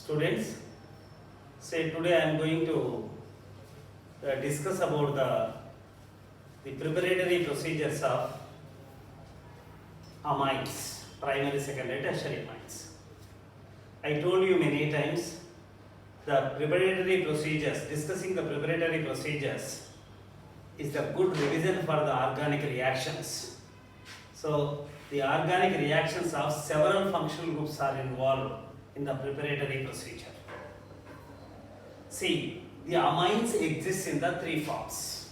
Students, say today I am going to discuss about the preparatory procedures of amines, primary, secondary, tertiary amines. I told you many times the preparatory procedures, discussing the preparatory procedures is the good revision for the organic reactions. So the organic reactions of several functional groups are involved in the preparatory procedure. See, the amines exist in the three forms.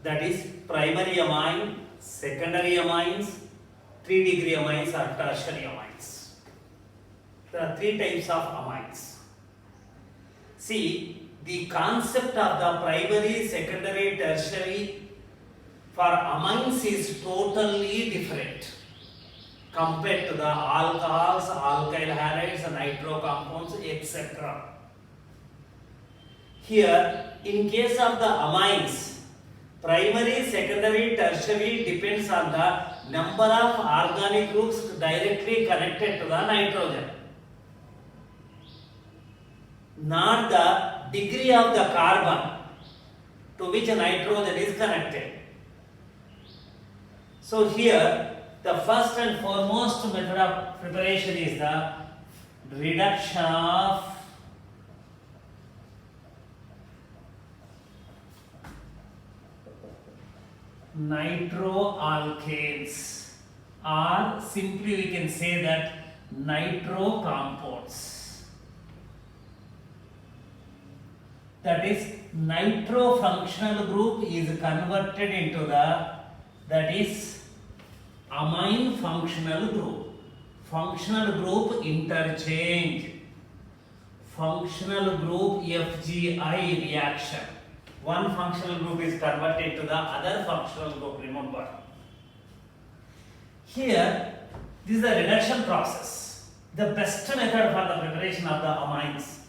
That is primary amine, secondary amines, 3-degree amines or tertiary amines. There are three types of amines. See, the concept of the primary, secondary, tertiary for amines is totally different compared to the alcohols, alkyl halides, nitro compounds, etc. Here, in case of the amines, primary, secondary, tertiary depends on the number of organic groups directly connected to the nitrogen, not the degree of the carbon to which nitrogen is connected. So here, the first and foremost method of preparation is the reduction of nitroalkanes, or simply we can say that nitro compounds. That is, nitro functional group is converted into that is amine functional group. Functional group interchange. Functional group FGI reaction. One functional group is converted to the other functional group, remember. Here, this is the reduction process. The best method for the preparation of the amines.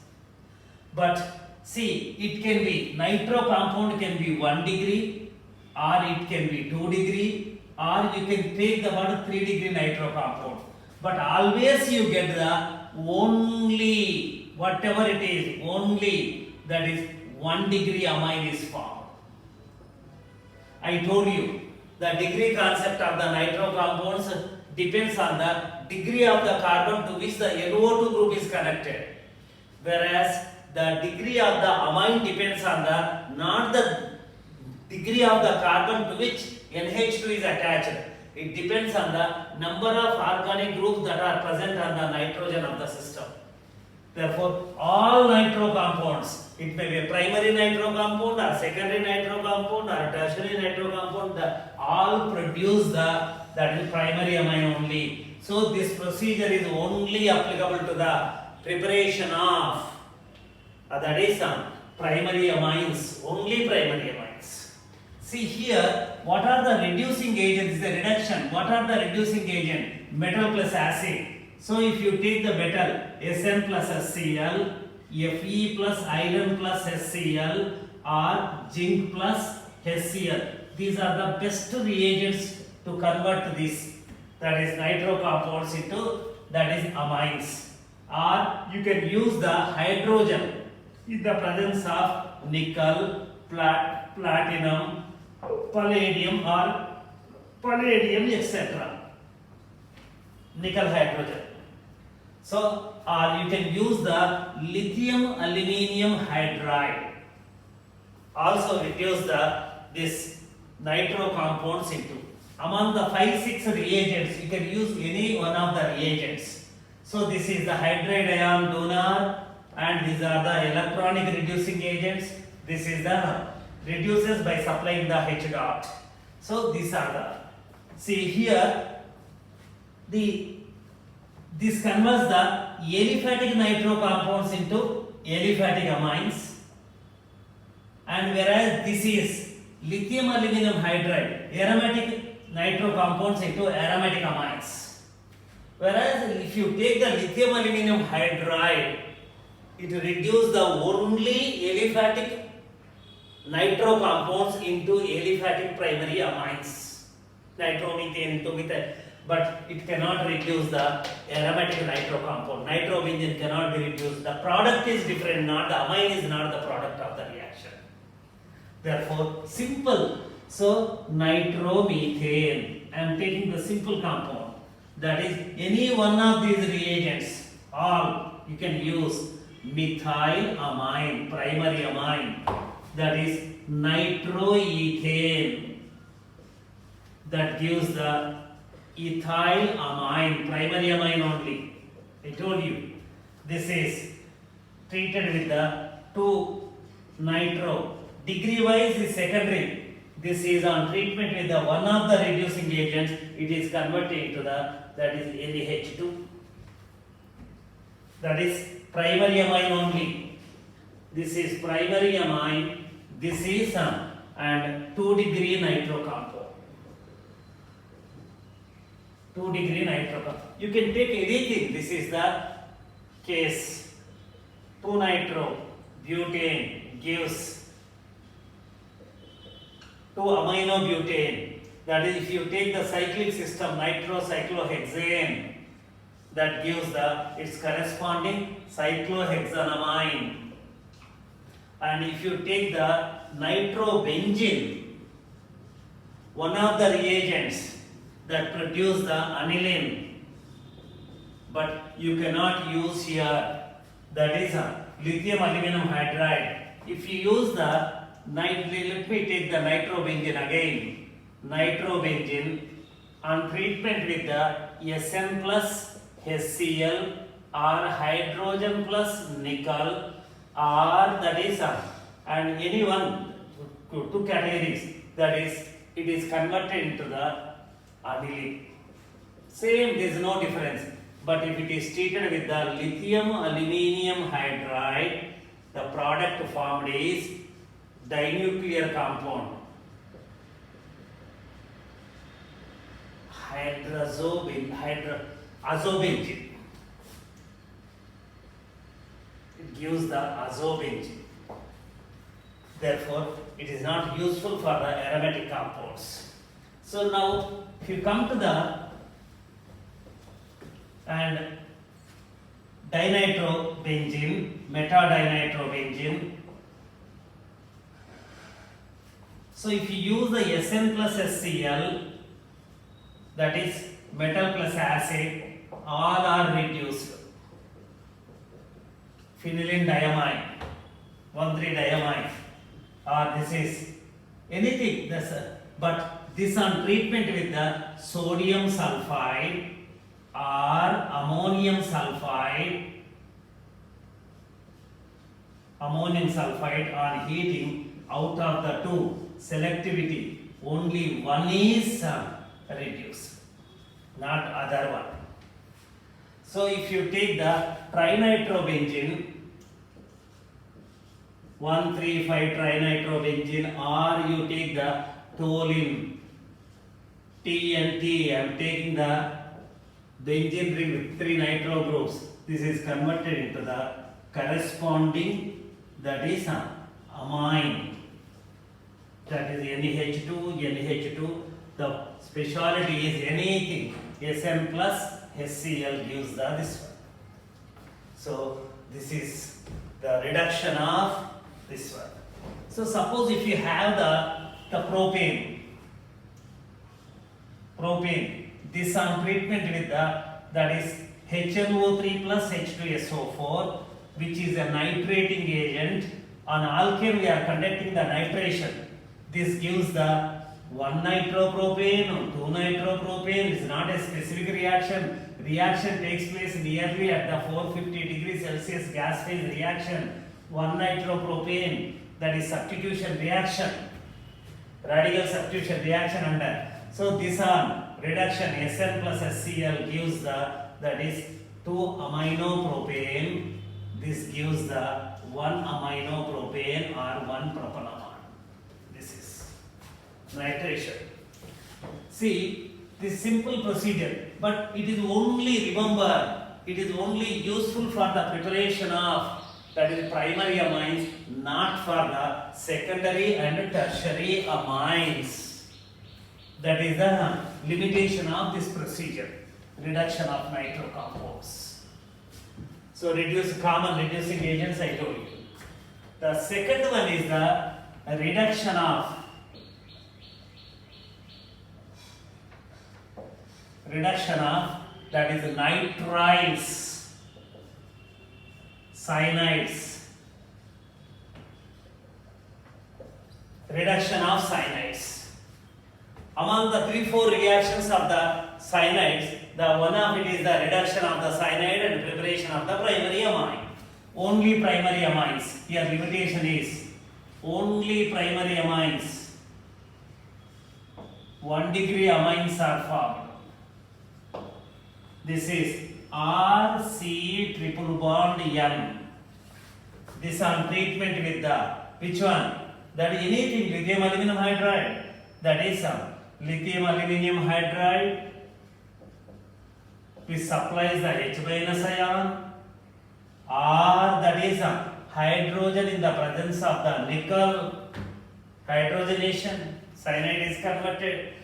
But see, it can be, nitro compound can be 1 degree, or it can be 2 degree, or you can take the 3-degree nitro compound. But always you get the only, whatever it is, only that is 1 degree amine is formed. I told you the degree concept of the nitro compounds depends on the degree of the carbon to which the NO2 group is connected, whereas the degree of the amine depends on the not the degree of the carbon to which NH2 is attached. It depends on the number of organic groups that are present on the nitrogen of the system. Therefore, all nitro compounds, it may be a primary nitro compound or secondary nitro compound or tertiary nitro compound, all produce that is primary amine only. So this procedure is only applicable to the preparation of that is primary amines, only primary amines. See here, what are the reducing agents? The reduction. What are the reducing agent? Metal plus acid. So if you take the metal, Sn plus HCl, Fe plus iron plus HCl, or zinc plus HCl. These are the best reagents to convert this, that is nitro compounds into that is amines. Or you can use the hydrogen in the presence of nickel, platinum, palladium or palladium, etc. Nickel hydrogen. So, or you can use the lithium aluminium hydride. Also reduce this nitro compounds into. Among the 5-6 reagents, you can use any one of the reagents. So this is the hydride ion donor, and these are the electronic reducing agents. This is the reduces by supplying the H dot. So these are the, see here, this converts the aliphatic nitro compounds into aliphatic amines, and whereas this is lithium aluminum hydride, aromatic nitro compounds into aromatic amines. Whereas if you take the lithium aluminum hydride, it reduces the only aliphatic nitro compounds into aliphatic primary amines, nitromethane into methane. but it cannot reduce the aromatic nitro compound. Nitrobenzene cannot be reduced. The product is different, not the amine is not the product of the reaction. Therefore, simple. So, nitromethane. I am taking the simple compound. That is, any one of these reagents, all you can use methyl amine, primary amine. That is nitroethane. That gives the ethyl amine, primary amine only. I told you. This is treated with the 2 nitro. Degree wise is secondary. This is on treatment with the one of the reducing agents. It is converted to the, that is NaH2. That is primary amine only. This is primary amine. This is and 2 degree nitro compound. 2 degree nitro compound. You can take anything. This is the case. 2 nitro butane gives 2 aminobutane. That is, if you take the cyclic system nitrocyclohexane, that gives the its corresponding cyclohexanamine. And if you take the nitrobenzene, one of the reagents that produce the aniline, but you cannot use here, that is lithium aluminum hydride. If you use the let me take the nitrobenzene again. Nitrobenzene on treatment with the Sn plus HCl or hydrogen plus nickel, or that is and any one 2 categories, that is it is converted into the aniline. Same, there is no difference. But if it is treated with the lithium aluminum hydride, the product formed is dinuclear compound. Azobenzene. It gives the azobenzene. Therefore, it is not useful for the aromatic compounds. So now, if you come to the and dinitrobenzene, metadinitrobenzene. So if you use the Sn plus HCl, that is metal plus acid, all are reduced. Phenylenediamine, 1,3-diamine, or this is anything. But this on treatment with the sodium sulfide or ammonium sulfide on heating, out of the 2 selectivity, only one is reduced, not other one. So if you take the trinitrobenzene, 1,3,5-trinitrobenzene, or you take the toluene, TNT, I am taking the benzene ring with 3 nitro groups. This is converted into the corresponding, that is amine. That is NaH2. The speciality is anything. Sn plus HCl gives this one. So this is the reduction of this one. So suppose if you have the propane, this on treatment with the, that is HNO3 plus H2SO4, which is a nitrating agent. On alkane we are conducting the nitration. This gives the 1 nitropropane or 2 nitropropane. It's not a specific reaction. Reaction takes place nearly at the 450 degrees Celsius gas phase reaction. 1 nitropropane, that is substitution reaction, radical substitution reaction under. So this on reduction Sn plus HCl gives the, that is 2 aminopropane. This gives the 1 aminopropane or 1 propanamide. This is nitration. See, this simple procedure, but it is only, remember, it is only useful for the preparation of, that is primary amines, not for the secondary and tertiary amines. That is the limitation of this procedure, reduction of nitro compounds. So common reducing agents I told you. The second one is the reduction of that is nitriles, cyanides, reduction of cyanides. Among the 3-4 reactions of the cyanides, the one of it is the reduction of the cyanide and preparation of the primary amine. Only primary amines. Here limitation is only primary amines. 1 degree amines are formed. This is RC triple bond N. This on treatment with the which one? That is anything lithium aluminum hydride. That is lithium aluminum hydride which supplies the H minus ion, or that is hydrogen in the presence of the nickel hydrogenation, cyanide is converted,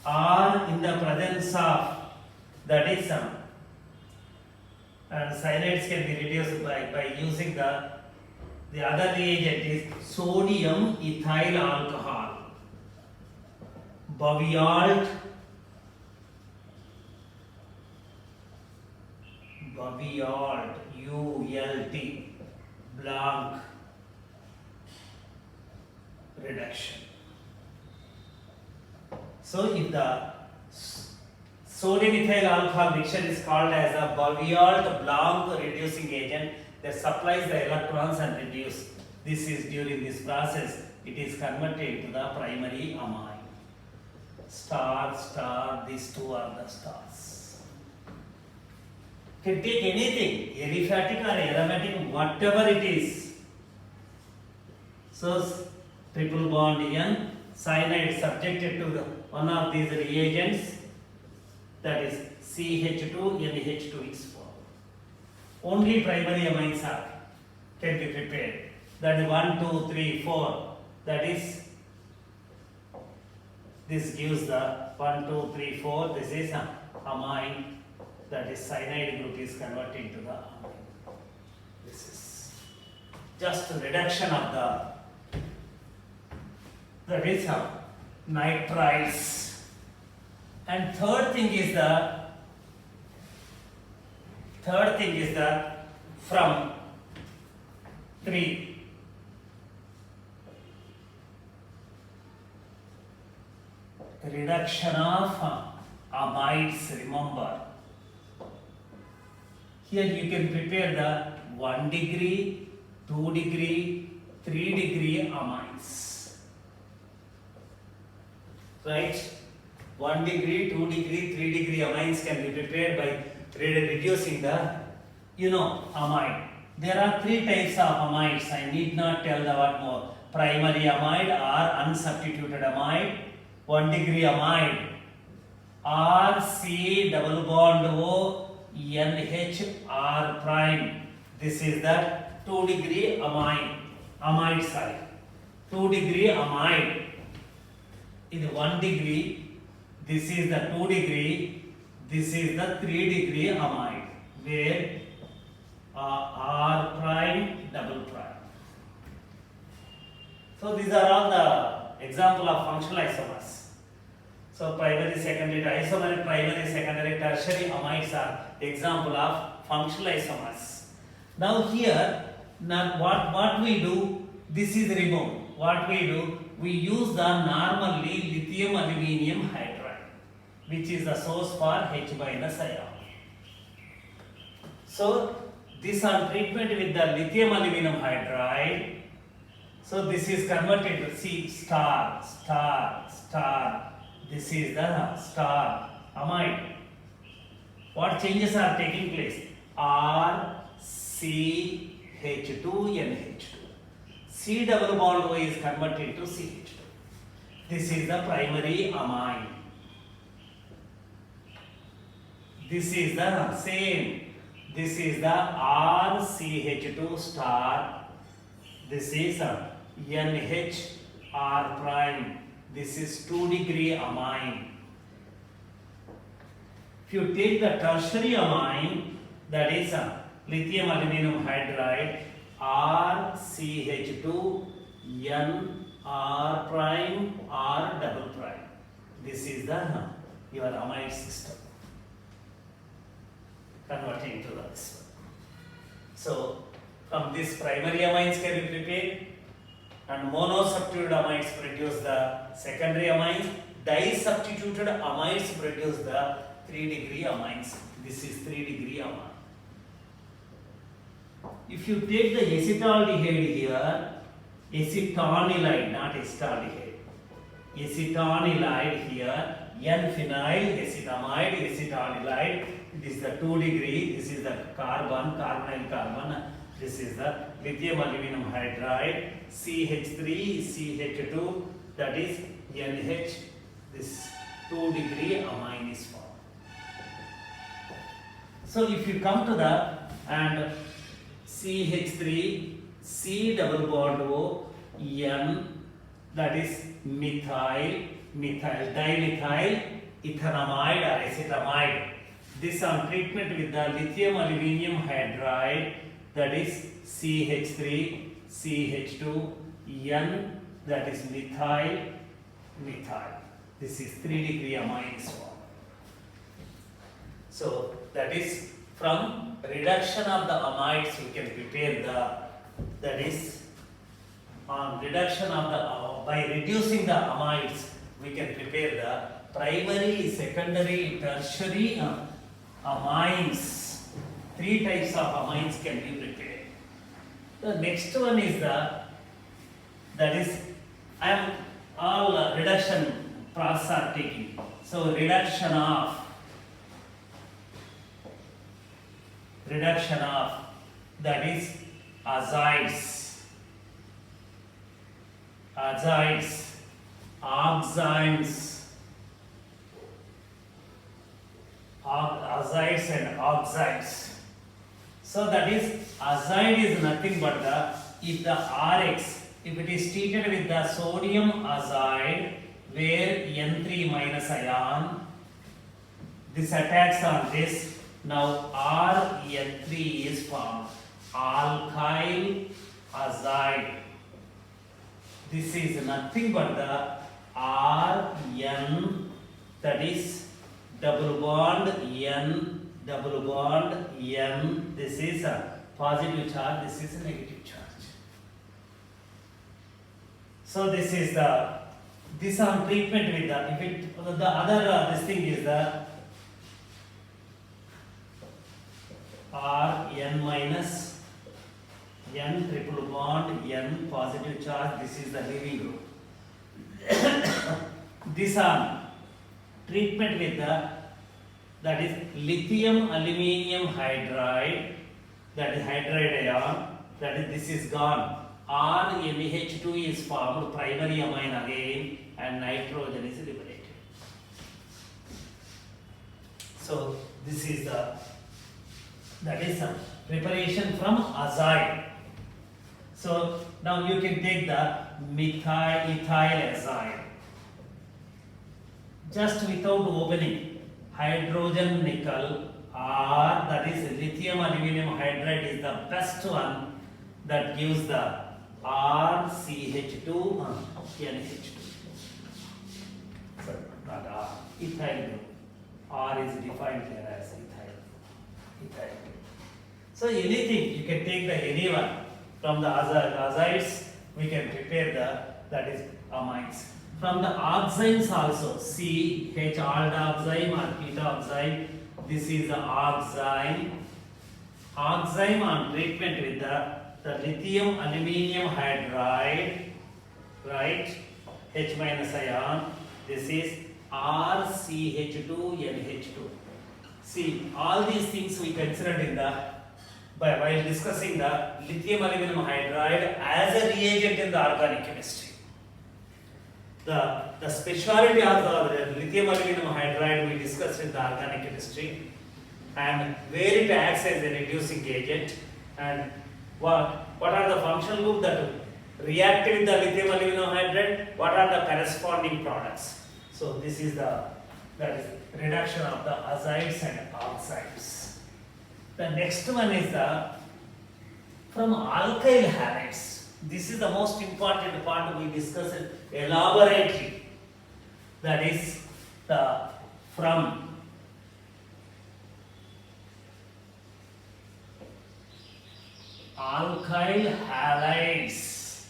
or in the presence of that is and cyanides can be reduced by using the other reagent is sodium ethyl alcohol, Bavialt ULT Blanc reduction. So if the sodium ethyl alcohol mixture is called as a Bavialt Blanc reducing agent that supplies the electrons and reduce. This is during this process it is converted to the primary amine. Star, these two are the stars. Can take anything, aliphatic or aromatic, whatever it is. So triple bond N, cyanide subjected to one of these reagents, that is CH2, NH2 is formed. Only primary amines can be prepared. That is 1, 2, 3, 4. That is, this gives the 1, 2, 3, 4. This is amine. That is cyanide group is converted to the amine. This is just a reduction of the nitriles. And third thing is the from 3 reduction of amides. Remember, here you can prepare the 1 degree, 2 degree, 3 degree amides, right? 1 degree, 2 degree, 3 degree amines can be prepared by reducing the amide. There are 3 types of amides. I need not tell the what more. Primary amide or unsubstituted amide, 1 degree amide, RC double bond O NH R prime. This is the 2 degree amide side. 2 degree amide is 1 degree. This is the 2 degree. This is the 3 degree amide, where R prime double prime. So these are all the example of functional isomers. So primary, secondary, isomeric, primary, secondary, tertiary amides are example of functional isomers. Now here, what we do, this is removed. What we do, we use the normally lithium aluminum hydride, which is the source for H minus ion. So this on treatment with the lithium aluminum hydride. So this is converted to C star. This is the star amide. What changes are taking place? R, C, H2, NH2. C double bond O is converted to CH2. This is the primary amine. This is the same. This is the RCH2 star. This is NH R prime. This is 2 degree amine. If you take the tertiary amine, that is lithium aluminum hydride, RCH2 N R prime R double prime. This is the your amide system. Converting to this one. So from this primary amines can be prepared, and monosubstituted amides produce the secondary amines. Disubstituted amides produce the 3-degree amines. This is 3-degree amine. If you take the acetaldehyde here, acetonylide, not acetaldehyde, acetonylide here, N-phenyl acetamide, acetonylide. This is the 2-degree. This is the carbonyl carbon. This is the lithium aluminum hydride, CH3, CH2, that is NH. This 2-degree amine is formed. So if you come to the and CH3, C double bond O, N, that is methyl, dimethyl ethanamide or acetamide. This on treatment with the lithium aluminum hydride, that is CH3, CH2, N, that is methyl. This is 3-degree amine is formed. So that is from reduction of the amides we can prepare that is on reduction of the by reducing the amides we can prepare the primary, secondary, tertiary amines. 3 types of amines can be prepared. The next one is that is I am all reduction process are taking. So reduction of that is azides, oxides, azides and oxides. So that is azide is nothing but if the RX, if it is treated with the sodium azide where N3 minus ion, this attacks on this. Now RN3 is formed, alkyl azide. This is nothing but the Rn, that is double bond N, double bond N. This is a positive charge, this is a negative charge. So this is this on treatment with the other this thing is the Rn minus N triple bond N positive charge. This is the leaving group. This on treatment with that is lithium aluminum hydride, that is hydride ion, that is this is gone. RMH2 is formed, primary amine again, and nitrogen is liberated. So this is that is preparation from azide. So now you can take the ethyl azide. Just without opening, hydrogen nickel, or that is lithium aluminum hydride is the best one that gives the RCH2 NH2. Sorry, not R, ethyl group. R is defined here as ethyl. So anything you can take any one from the azides, we can prepare that is amines. From the oximes also, C, H aldoxime or ketoxime, this is the oxime. Oxime on treatment with the lithium aluminum hydride, right? H minus ion. This is RCH2 NH2. See, all these things we considered in while discussing the lithium aluminum hydride as a reagent in the organic chemistry. The speciality of the lithium aluminum hydride we discussed in the organic chemistry, and where it acts as a reducing agent, and what are the functional groups that react with the lithium aluminum hydride, what are the corresponding products. So this is the that is reduction of the azides and oxides. The next one is the from alkyl halides. This is the most important part we discussed elaborately. That is the from alkyl halides,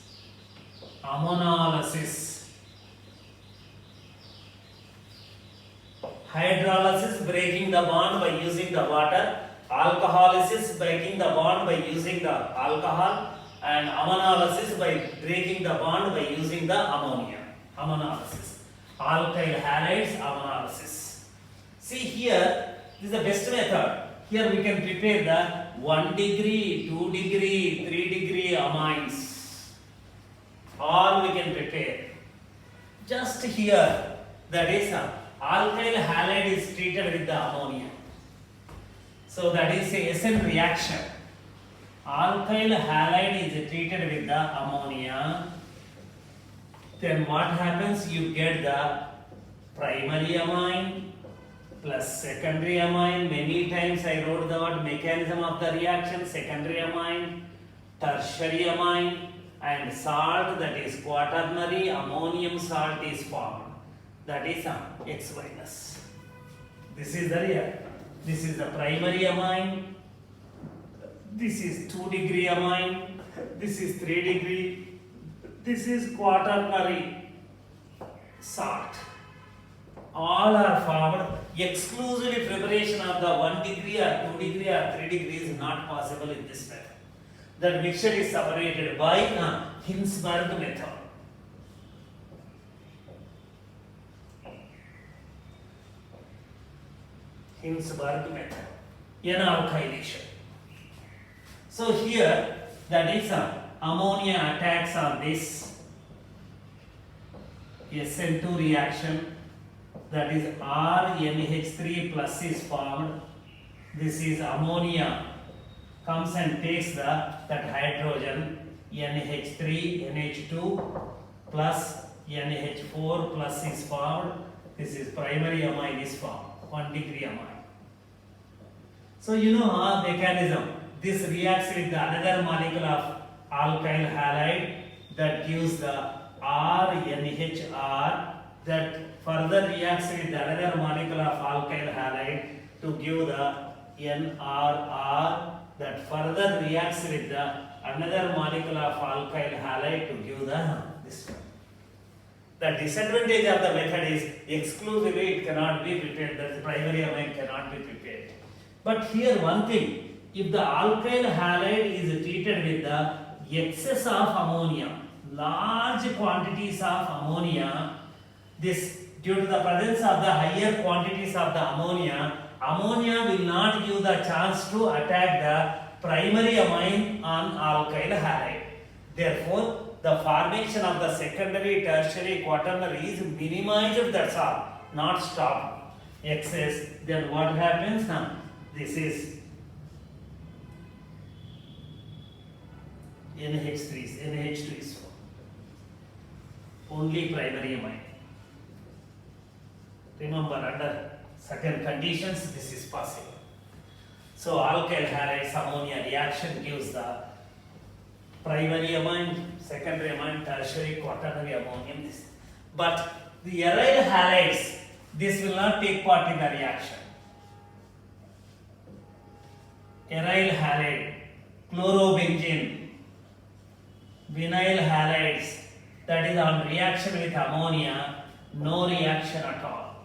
ammonolysis, hydrolysis breaking the bond by using the water, alcoholysis breaking the bond by using the alcohol, and ammonolysis by breaking the bond by using the ammonia. Ammonolysis, alkyl halides, ammonolysis. See here, this is the best method. Here we can prepare the 1 degree, 2 degree, 3 degree amines. All we can prepare. Just here, that is alkyl halide is treated with the ammonia. So that is a SN reaction. Alkyl halide is treated with the ammonia. Then what happens? You get the primary amine plus secondary amine. Many times I wrote the word mechanism of the reaction. Secondary amine, tertiary amine, and salt, that is quaternary ammonium salt is formed. That is X minus. This is the reaction. This is the primary amine. This is 2 degree amine. This is 3 degree. This is quaternary salt. All are formed. Exclusively preparation of the 1 degree or 2 degree or 3 degree is not possible in this method. That mixture is separated by Hinsberg method. Hinsberg method. N-alkylation. So here, that is ammonia attacks on this SN2 reaction. That is RNH3 plus is formed. This is ammonia comes and takes that hydrogen NH3, NH2 plus NH4 plus is formed. This is primary amine is formed, 1 degree amine. So you know our mechanism. This reacts with the another molecule of alkyl halide that gives the RNHR, that further reacts with the another molecule of alkyl halide to give the NRR, that further reacts with the another molecule of alkyl halide to give the this one. The disadvantage of the method is exclusively it cannot be prepared, the primary amine cannot be prepared. But here one thing, if the alkyl halide is treated with the excess of ammonia, large quantities of ammonia, this due to the presence of the higher quantities of the ammonia, ammonia will not give the chance to attack the primary amine on alkyl halide. Therefore, the formation of the secondary, tertiary, quaternary is minimized, that's all, not stopped. Excess, then what happens? This is NH2 is only primary amine. Remember, under certain conditions this is possible. So alkyl halides ammonia reaction gives the primary amine, secondary amine, tertiary, quaternary ammonium. But the aryl halides, this will not take part in the reaction. Aryl halide, chlorobenzene, vinyl halides, that is on reaction with ammonia, no reaction at all.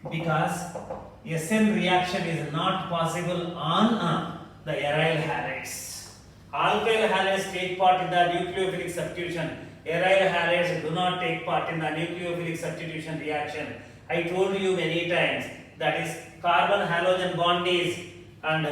Because SN reaction is not possible on the aryl halides. Alkyl halides take part in the nucleophilic substitution. Aryl halides do not take part in the nucleophilic substitution reaction. I told you many times, that is carbon halogen bond is and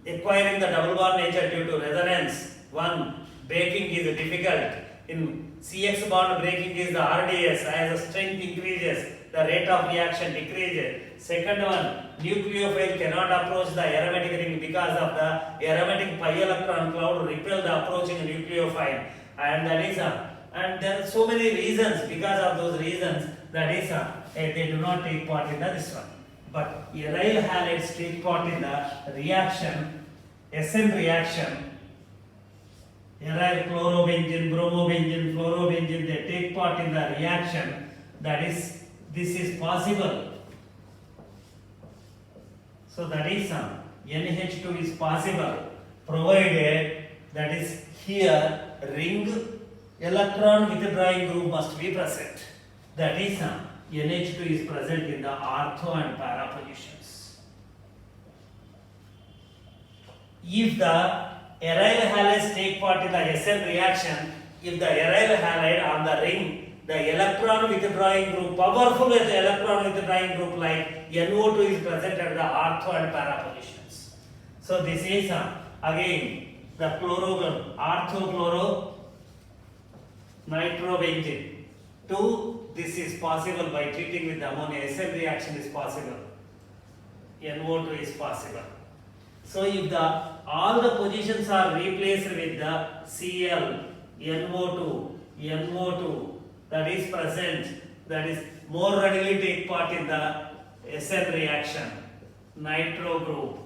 acquiring the double bond nature due to resonance. One, breaking is difficult. In CX bond breaking is the RDS. As the strength increases, the rate of reaction decreases. Second one, nucleophile cannot approach the aromatic ring because of the aromatic pi electron cloud repel the approaching nucleophile. And that is and there are so many reasons. Because of those reasons, that is, they do not take part in this one. But aryl halides take part in the reaction, SN reaction. Aryl chlorobenzene, bromobenzene, fluorobenzene, they take part in the reaction. That is, this is possible. So that is NH2 is possible provided that is here ring electron withdrawing group must be present. That is NH2 is present in the ortho and para positions. If the aryl halides take part in the SN reaction, if the aryl halide on the ring, the electron withdrawing group, powerful electron withdrawing group like NO2 is present at the ortho and para positions. So this is again the ortho-chloro nitrobenzene. 2, this is possible by treating with ammonia. SN reaction is possible. NO2 is possible. So if all the positions are replaced with the Cl, NO2, that is present, that is more readily take part in the SN reaction. Nitro group,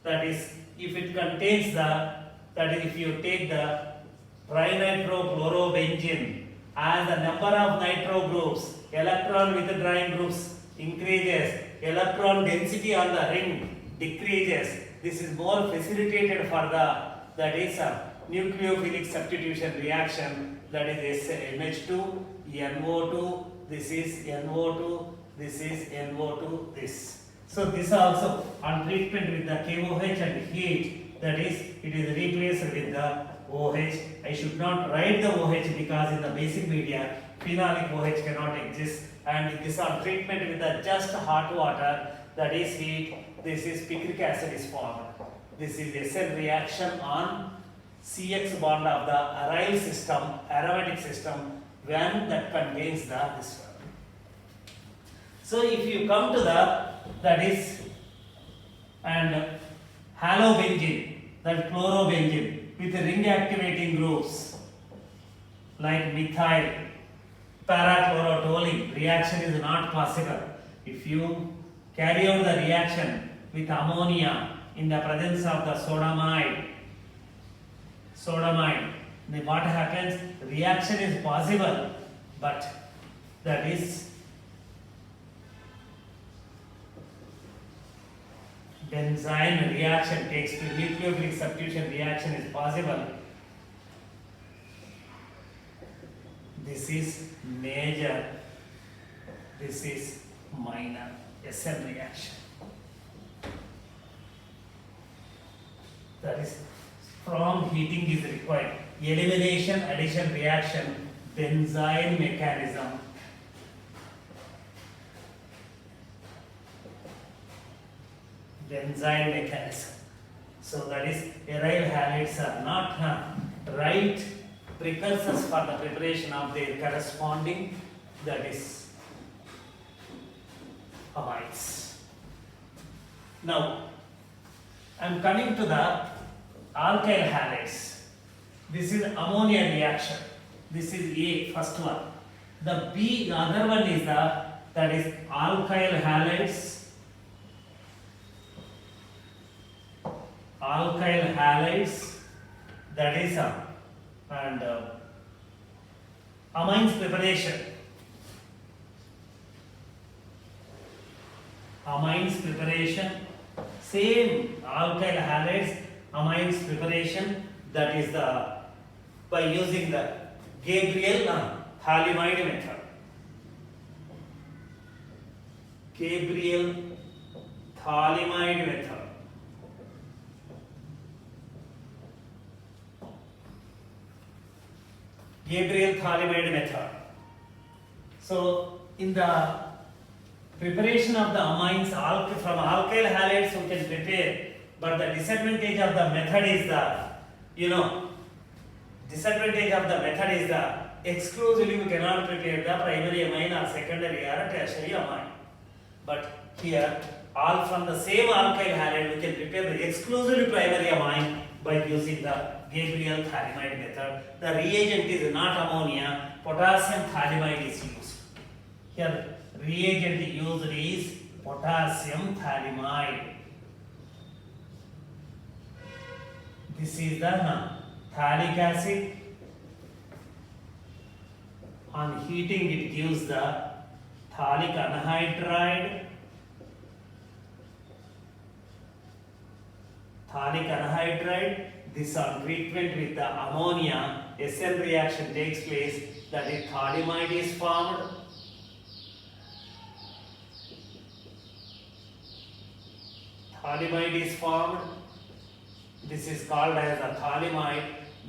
that is if it contains that is if you take the trinitropluorobenzene, as the number of nitro groups, electron withdrawing groups increases, electron density on the ring decreases. This is more facilitated for that is nucleophilic substitution reaction, that is NH2, NO2, this is NO2, this is NO2, this. So this also on treatment with the KOH and heat, that is it is replaced with the OH. I should not write the OH because in the basic media phenolic OH cannot exist, and this on treatment with the just hot water, that is heat, this is picric acid is formed. This is SN reaction on CX bond of the aryl system, aromatic system, when that contains this one. So if you come to that is and halobenzene, that chlorobenzene with ring activating groups like methyl parachlorotoluene, reaction is not possible. If you carry out the reaction with ammonia in the presence of the sodamide, then what happens? Reaction is possible, but that is benzene reaction takes place, nucleophilic substitution reaction is possible. This is major, this is minor SN reaction. That is, strong heating is required. Elimination, addition reaction, benzene mechanism. Benzene mechanism. So that is aryl halides are not right precursors for the preparation of their corresponding, that is amides. Now I am coming to the alkyl halides. This is ammonia reaction. This is A, first one. The B, the other one is that is alkyl halides. Alkyl halides, that is and amines preparation. Amines preparation, same alkyl halides, amines preparation, that is by using the Gabriel Thalamide method. Gabriel Thalamide method. Gabriel Thalamide method. So in the preparation of the amines from alkyl halides we can prepare, but the disadvantage of the method is exclusively we cannot prepare the primary amine or secondary or tertiary amine. But here all from the same alkyl halide we can prepare the exclusively primary amine by using the Gabriel Thalamide method. The reagent is not ammonia, potassium thalamide is used. Here reagent used is potassium thalamide. This is the phthalic acid. On heating it gives the phthalic anhydride. Phthalic anhydride. This on treatment with the ammonia, SN reaction takes place, that is thalamide is formed. Thalamide is formed. This is called as a thalamide.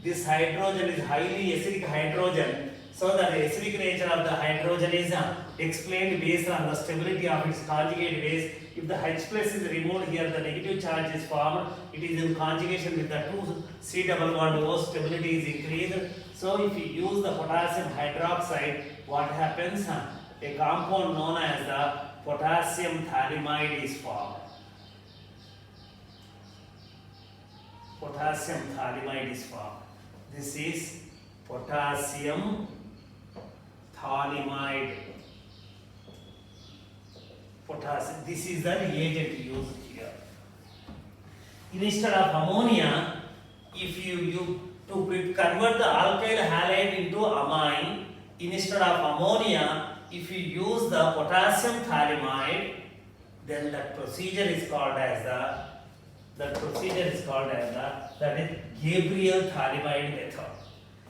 This hydrogen is highly acidic hydrogen. So the acidic nature of the hydrogen is explained based on the stability of its conjugate base. If the H plus is removed here, the negative charge is formed. It is in conjugation with the 2 C double bond O, stability is increased. So if you use the potassium hydroxide, what happens? A compound known as the potassium thalamide is formed. Potassium thalamide is formed. This is potassium thalamide. Potassium. This is the reagent used here. Instead of ammonia, if you convert the alkyl halide into amine, instead of ammonia, if you use the potassium thalamide, then that procedure is called as that is Gabriel Thalamide method.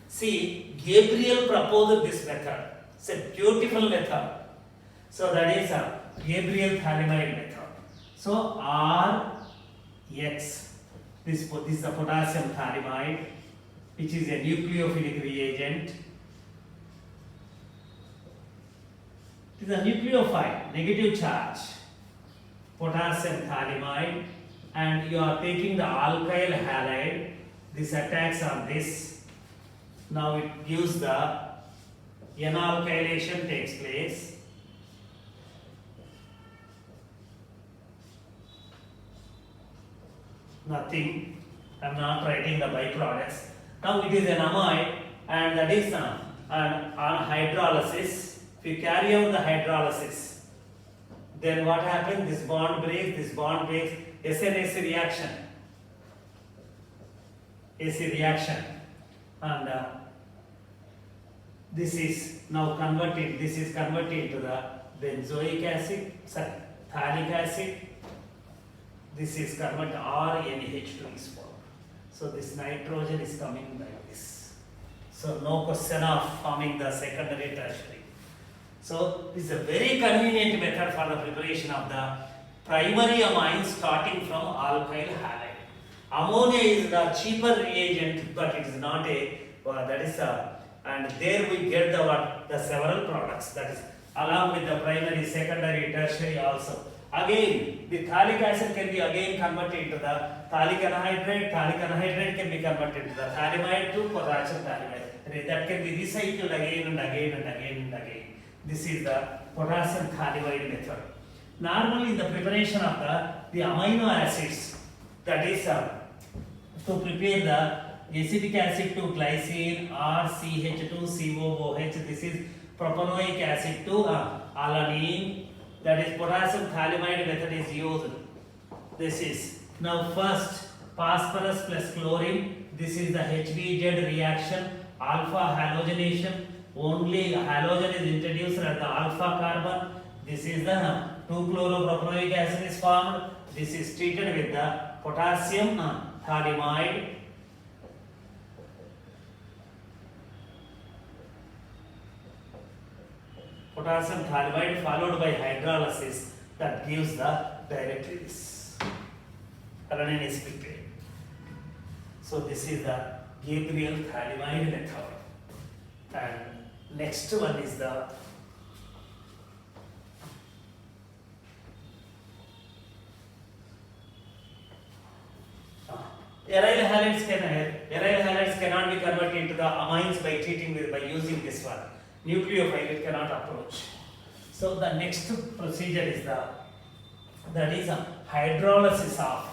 See, Gabriel proposed this method. It's a beautiful method. So that is a Gabriel Thalamide method. So RX, this is the potassium thalamide, which is a nucleophilic reagent. It is a nucleophile, negative charge, potassium thalamide, and you are taking the alkyl halide. This attacks on this. Now it gives the N-alkylation takes place. Nothing. I am not writing the byproducts. Now it is an amide, and that is on hydrolysis. If you carry out the hydrolysis, then what happens? This bond breaks, SN-AC reaction. AC reaction. And this is now converted, this is converted to the benzoic acid, phthalic acid. This is converted RNH2 is formed. So this nitrogen is coming like this. So no question of forming the secondary tertiary. So this is a very convenient method for the preparation of the primary amines starting from alkyl halide. Ammonia is the cheaper reagent, but it is not and there we get the several products, that is along with the primary, secondary, tertiary also. Again, the phthalic acid can be again converted into the phthalic anhydride can be converted to the thalamide to potassium thalamide. That can be recycled again and again and again and again. This is the potassium thalamide method. Normally, in the preparation of the amino acids, that is to prepare the acetic acid to glycine or CH2COOH, this is propanoic acid to alanine, that is potassium thalamide method is used. This is now first phosphorus plus chlorine, this is the HBZ reaction, alpha halogenation, only halogen is introduced at the alpha carbon. This is the 2-chloropropanoic acid is formed. This is treated with the potassium thalamide. Potassium thalamide followed by hydrolysis, that gives the directories. Alanine is prepared. So this is the Gabriel Thalamide method. And next one is the aryl halides cannot be converted into the amines by treating by using this one. Nucleophile it cannot approach. So the next procedure is that is a hydrolysis of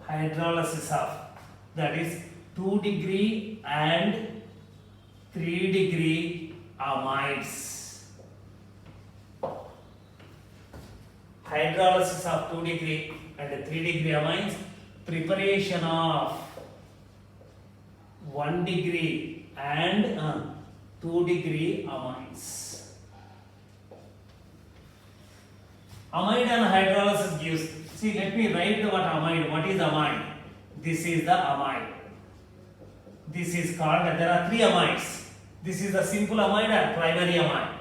hydrolysis of, that is 2 degree and 3 degree amides. Hydrolysis of 2 degree and 3 degree amides, preparation of 1 degree and 2 degree amides. Amide and hydrolysis gives, see, let me write what amide. What is amide? This is the amide. This is called, there are 3 amides. This is the simple amide and primary amide.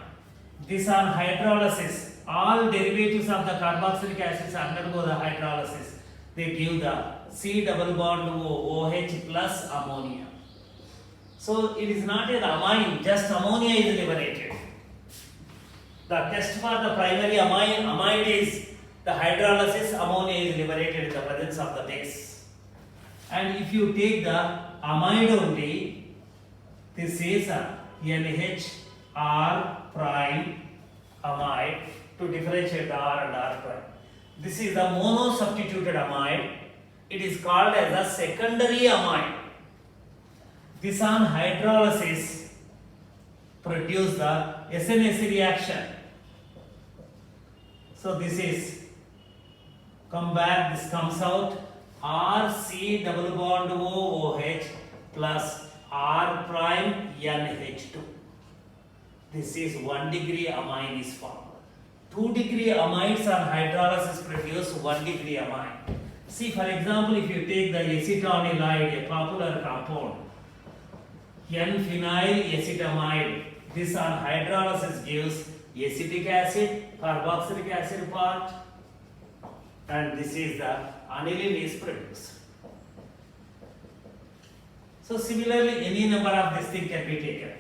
This on hydrolysis, all derivatives of the carboxylic acids undergo the hydrolysis. They give the C double bond OH plus ammonia. So it is not an amine, just ammonia is liberated. The test for the primary amide is the hydrolysis, ammonia is liberated in the presence of the base. And if you take the amide only, this is a NHR prime amide to differentiate the R and R prime. This is the monosubstituted amide. It is called as a secondary amide. This on hydrolysis produce the SN-AC reaction. So this is come back, this comes out RC double bond OOH plus R prime NH2. This is 1 degree amine is formed. 2 degree amides on hydrolysis produce 1 degree amine. See, for example, if you take the acetonylide, a popular compound, N-phenyl acetamide, this on hydrolysis gives acetic acid, carboxylic acid part, and this is the aniline is produced. So similarly, any number of this thing can be taken.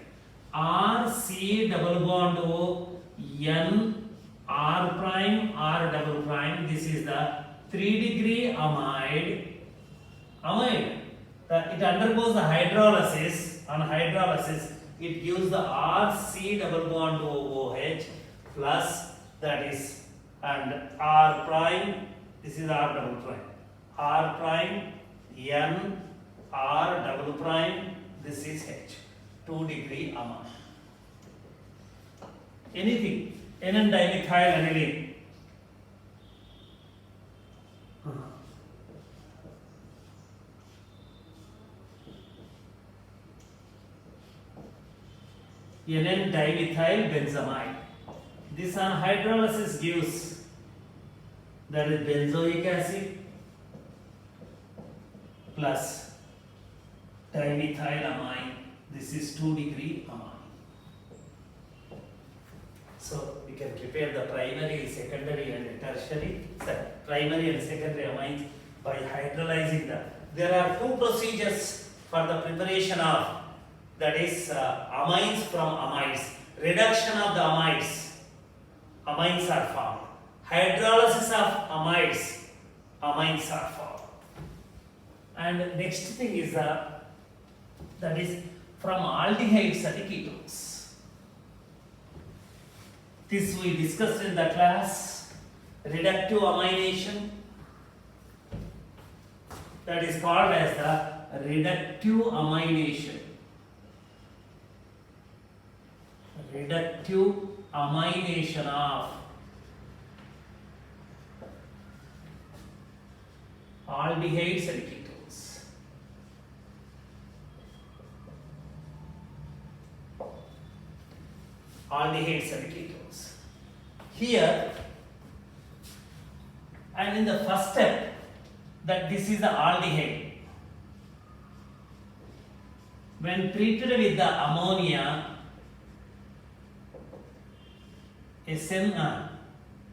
R C double bond O N R prime R double prime. This is the 3 degree amide. It undergoes the hydrolysis. On hydrolysis, it gives the RC double bond OOH plus, that is, and R prime. This is R double prime. R prime N R double prime. This is H. 2 degree amide. Anything. N dimethyl aniline. N dimethyl benzamide. This on hydrolysis gives, that is benzoic acid plus dimethylamine. This is 2 degree amine. So we can prepare the primary, secondary and tertiary, primary and secondary amines by hydrolyzing them. There are 2 procedures for the preparation of, that is amines from amides. Reduction of the amides, amines are formed. Hydrolysis of amides, amines are formed. And next thing is that is from aldehydes and ketones. This we discussed in the class, reductive amination, that is called as the reductive amination. Reductive amination of aldehydes and ketones. Aldehydes and ketones. Here, and in the first step, that this is the aldehyde. When treated with the ammonia,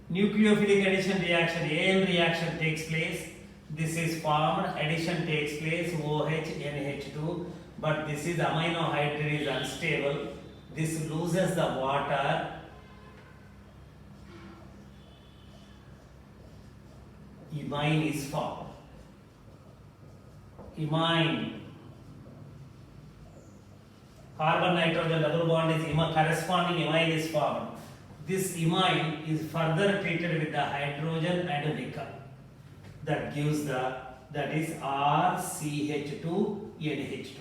nucleophilic addition reaction, AN reaction takes place. This is formed, addition takes place, OH, NH2, but this is amino hydride is unstable. This loses the water. Imine is formed. Imine. Carbon nitrogen double bond is corresponding imine is formed. This imine is further treated with the hydrogen and nickel. That gives the that is RCH2NH2.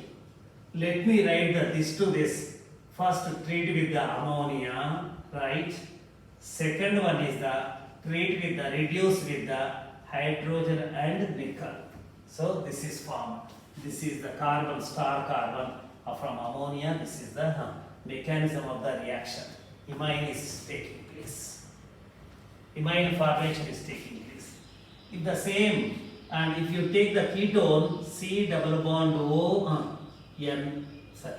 Let me write this to this. First treat with the ammonia, right? Second one is the treat with the reduce with the hydrogen and nickel. So this is formed. This is the carbon, star carbon from ammonia. This is the mechanism of the reaction. Imine is taking place. Imine formation is taking place. If the same, and if you take the ketone, C double bond O N, sorry,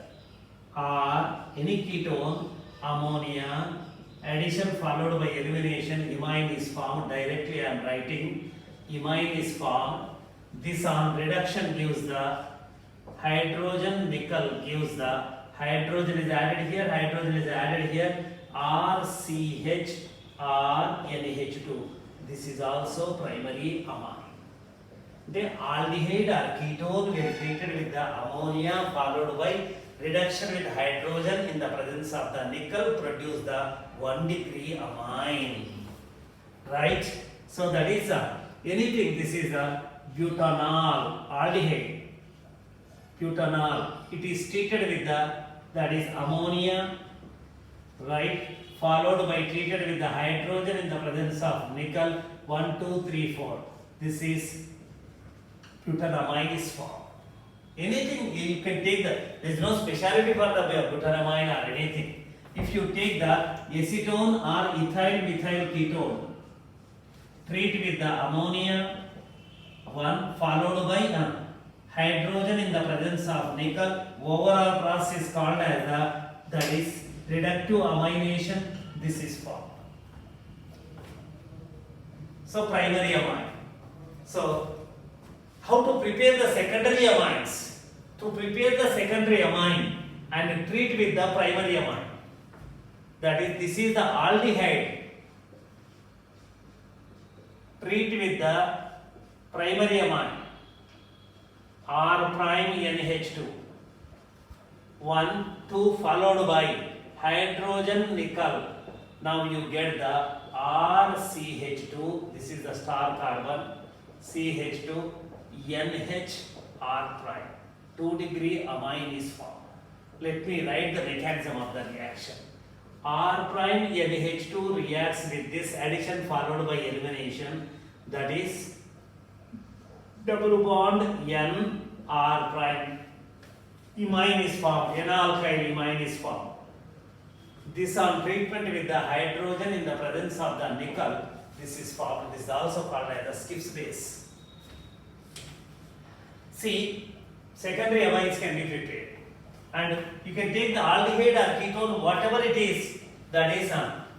or any ketone, ammonia, addition followed by elimination, imine is formed. Directly I am writing, imine is formed. This on reduction gives the hydrogen, nickel gives the hydrogen is added here, hydrogen is added here, RCH or NH2. This is also primary amine. The aldehyde or ketone will be treated with the ammonia followed by reduction with hydrogen in the presence of the nickel produce the 1 degree amine. Right? So that is anything. This is a butanol aldehyde. Butanol. It is treated with the, that is ammonia, right? Followed by treated with the hydrogen in the presence of nickel 1, 2, 3, 4. This is butanamine is formed. Anything you can take the, there is no speciality for the butanamine or anything. If you take the acetone or ethyl methyl ketone, treat with the ammonia 1 followed by hydrogen in the presence of nickel. Overall process is called as the, that is reductive amination. This is formed. So primary amine. So how to prepare the secondary amines? To prepare the secondary amine and treat with the primary amine. That is, this is the aldehyde. Treat with the primary amine. R prime NH2. 1, 2 followed by hydrogen nickel. Now you get the RCH2. This is the star carbon. CH2 NH R prime. 2 degree amine is formed. Let me write the mechanism of the reaction. R prime NH2 reacts with this addition followed by elimination. That is double bond N R prime. Imine is formed. N-alkyl imine is formed. This on treatment with the hydrogen in the presence of the nickel. This is formed. This is also called as the Skiff's base. See, secondary amines can be prepared, and you can take the aldehyde or ketone, whatever it is, that is,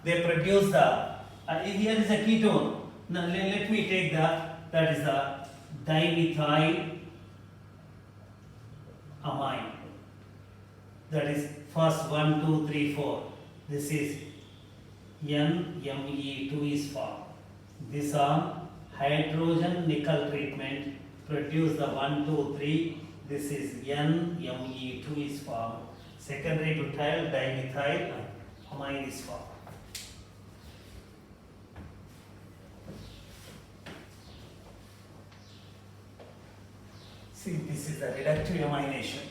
they produce the, here is a ketone. Now let me take the, that is the dimethyl amine. That is first 1, 2, 3, 4. This is NMe2 is formed. This on hydrogen nickel treatment produce the 1, 2, 3. This is NMe2 is formed. Secondary butyl dimethyl amine is formed. See, this is the reductive amination.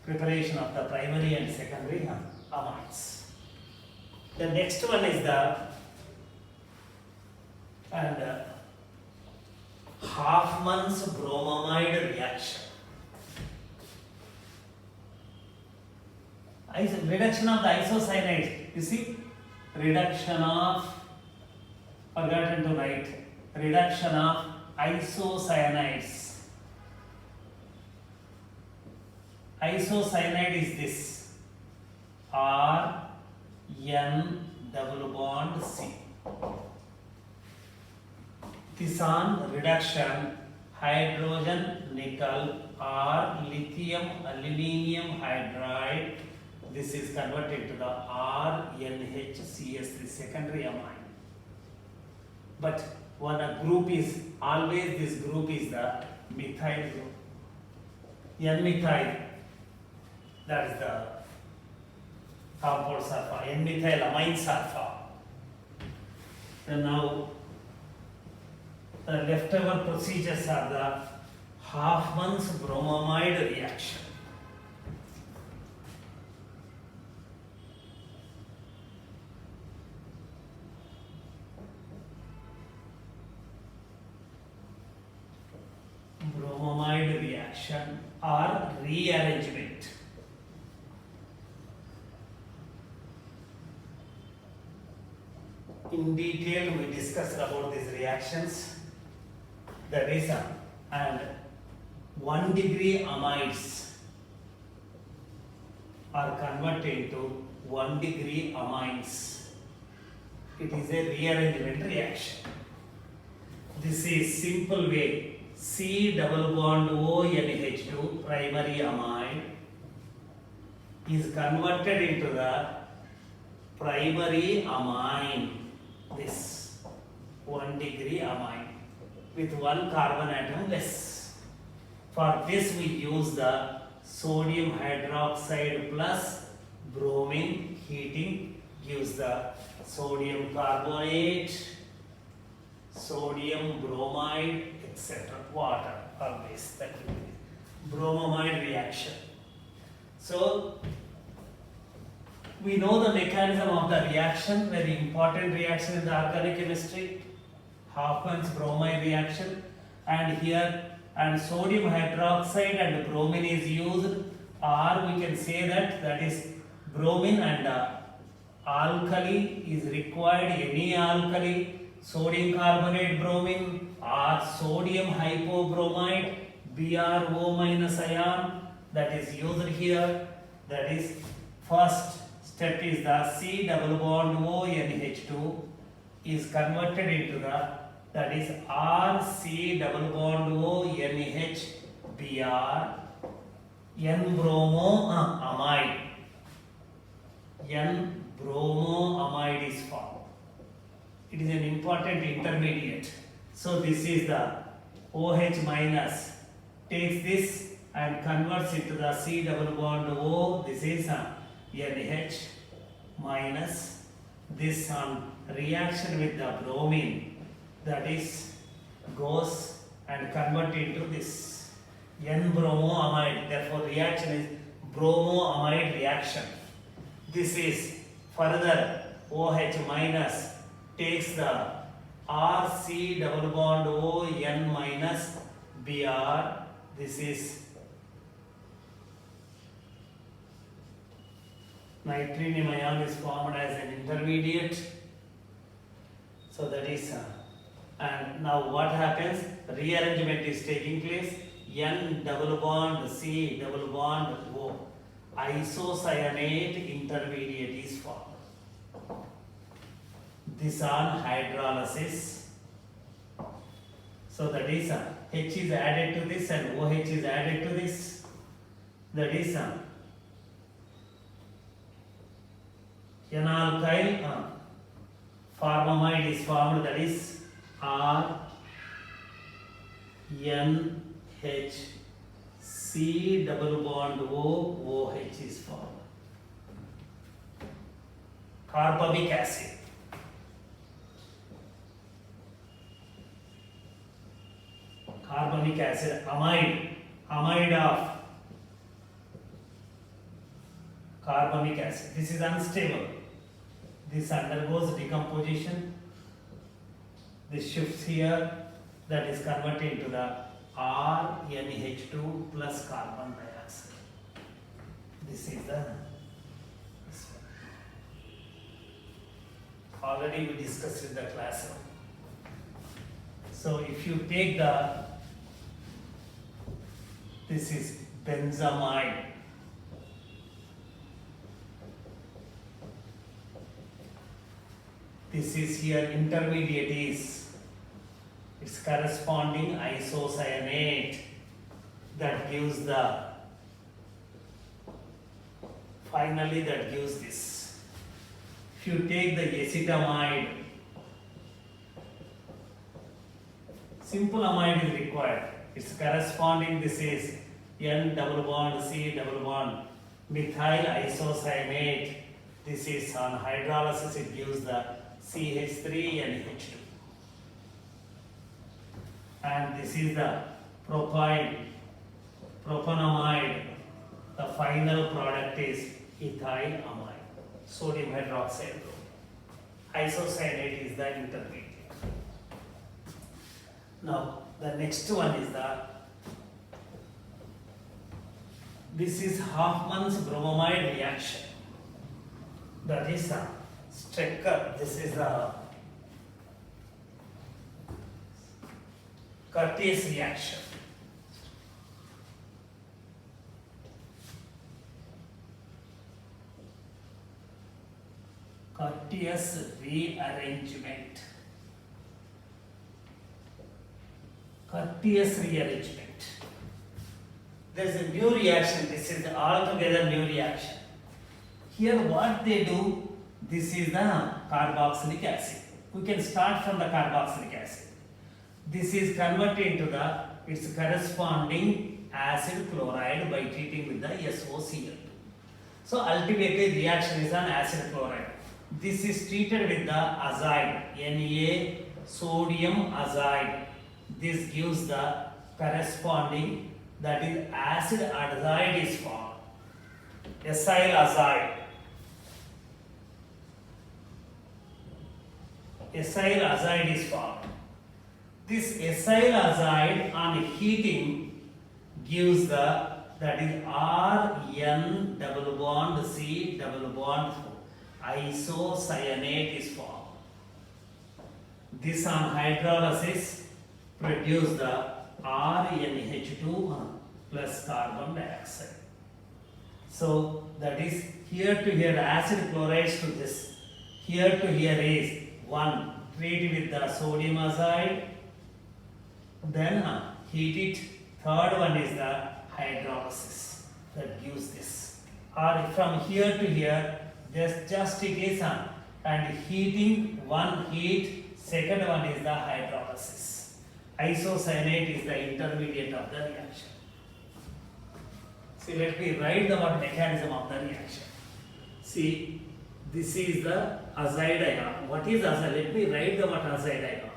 Preparation of the primary and secondary amines. The next one is the Hoffman's bromamide reaction. Reduction of the isocyanates. You see, reduction of, forgotten to write, reduction of isocyanates. Isocyanide is this, R N double bond C. This on reduction hydrogen nickel or lithium aluminium hydride. This is converted to the RNHCS, the secondary amine. But one group is always, this group is the methyl group. N-methyl, that is the compounds are formed. N-methyl amines are formed. Then now The leftover procedures are the Hoffman's bromamide reaction. Bromamide reaction or rearrangement. In detail we discussed about these reactions. The reason and 1 degree amides are converted into 1 degree amines. It is a rearrangement reaction. This is simple way. C double bond ONH2 primary amide is converted into the primary amine. This 1 degree amine with 1 carbon atom less. For this we use the sodium hydroxide plus bromine. Heating gives the sodium carbonate, sodium bromide, etc. Water always, that will be bromamide reaction. So we know the mechanism of the reaction, very important reaction in the organic chemistry, Hoffman's bromide reaction, and here and sodium hydroxide and bromine is used, or we can say that is bromine and alkali is required, any alkali, sodium carbonate bromine or sodium hypobromide BrO minus ion, that is used here. That is first step is the C double bond ONH2 is converted into the, that is RC double bond ONH Br N bromo amide. N bromo amide is formed. It is an important intermediate. So this is the OH minus takes this and converts into the C double bond O. This is NH minus this on reaction with the bromine, that is goes and convert into this N bromo amide. Therefore reaction is bromo amide reaction. This is further OH minus takes the RC double bond O N minus Br. This is nitrinium ion is formed as an intermediate. So that is and now what happens? Rearrangement is taking place. N double bond C double bond O. Isocyanate intermediate is formed. This on hydrolysis. So that is H is added to this and OH is added to this. That is N-alkyl formamide is formed, that is R N H C double bond O OH is formed. Carbamic acid. Carbonic acid, amide of carbonic acid. This is unstable. This undergoes decomposition. This shifts here, that is converted into the RNH2 plus carbon dioxide. This is the this one. Already we discussed in the class. So if you take the, this is benzamide. This is here intermediate is its corresponding isocyanate that gives the, finally that gives this. If you take the acetamide, simple amide is required. Its corresponding, this is N double bond C double bond methyl isocyanate. This is on hydrolysis, it gives the CH3 and H2. and this is the propanamide. The final product is ethylamide, sodium hydroxide group. Isocyanate is the intermediate. Now the next one is this is Hoffman's bromamide reaction. That is a Strecker. This is a Curtius reaction. Curtius rearrangement. Curtius rearrangement. There is a new reaction. This is altogether new reaction. Here what they do, this is the carboxylic acid. We can start from the carboxylic acid. This is converted into its corresponding acid chloride by treating with the SOCl2. So ultimately reaction is an acid chloride. This is treated with the azide, Na sodium azide. This gives the corresponding, that is acid azide is formed. Acyl azide. Acyl azide is formed. This acyl azide on heating gives that is Rn double bond C double bond isocyanate is formed. This on hydrolysis produce the RnH2 plus carbon dioxide. So that is here to here acid chlorides to this. Here to here is one treat with the sodium azide, then heat it. Third one is the hydrolysis that gives this. Or from here to here, just it is and heating, one heat, second one is the hydrolysis. Isocyanate is the intermediate of the reaction. See, let me write the mechanism of the reaction. See, this is the azide ion. What is azide? Let me write the azide ion.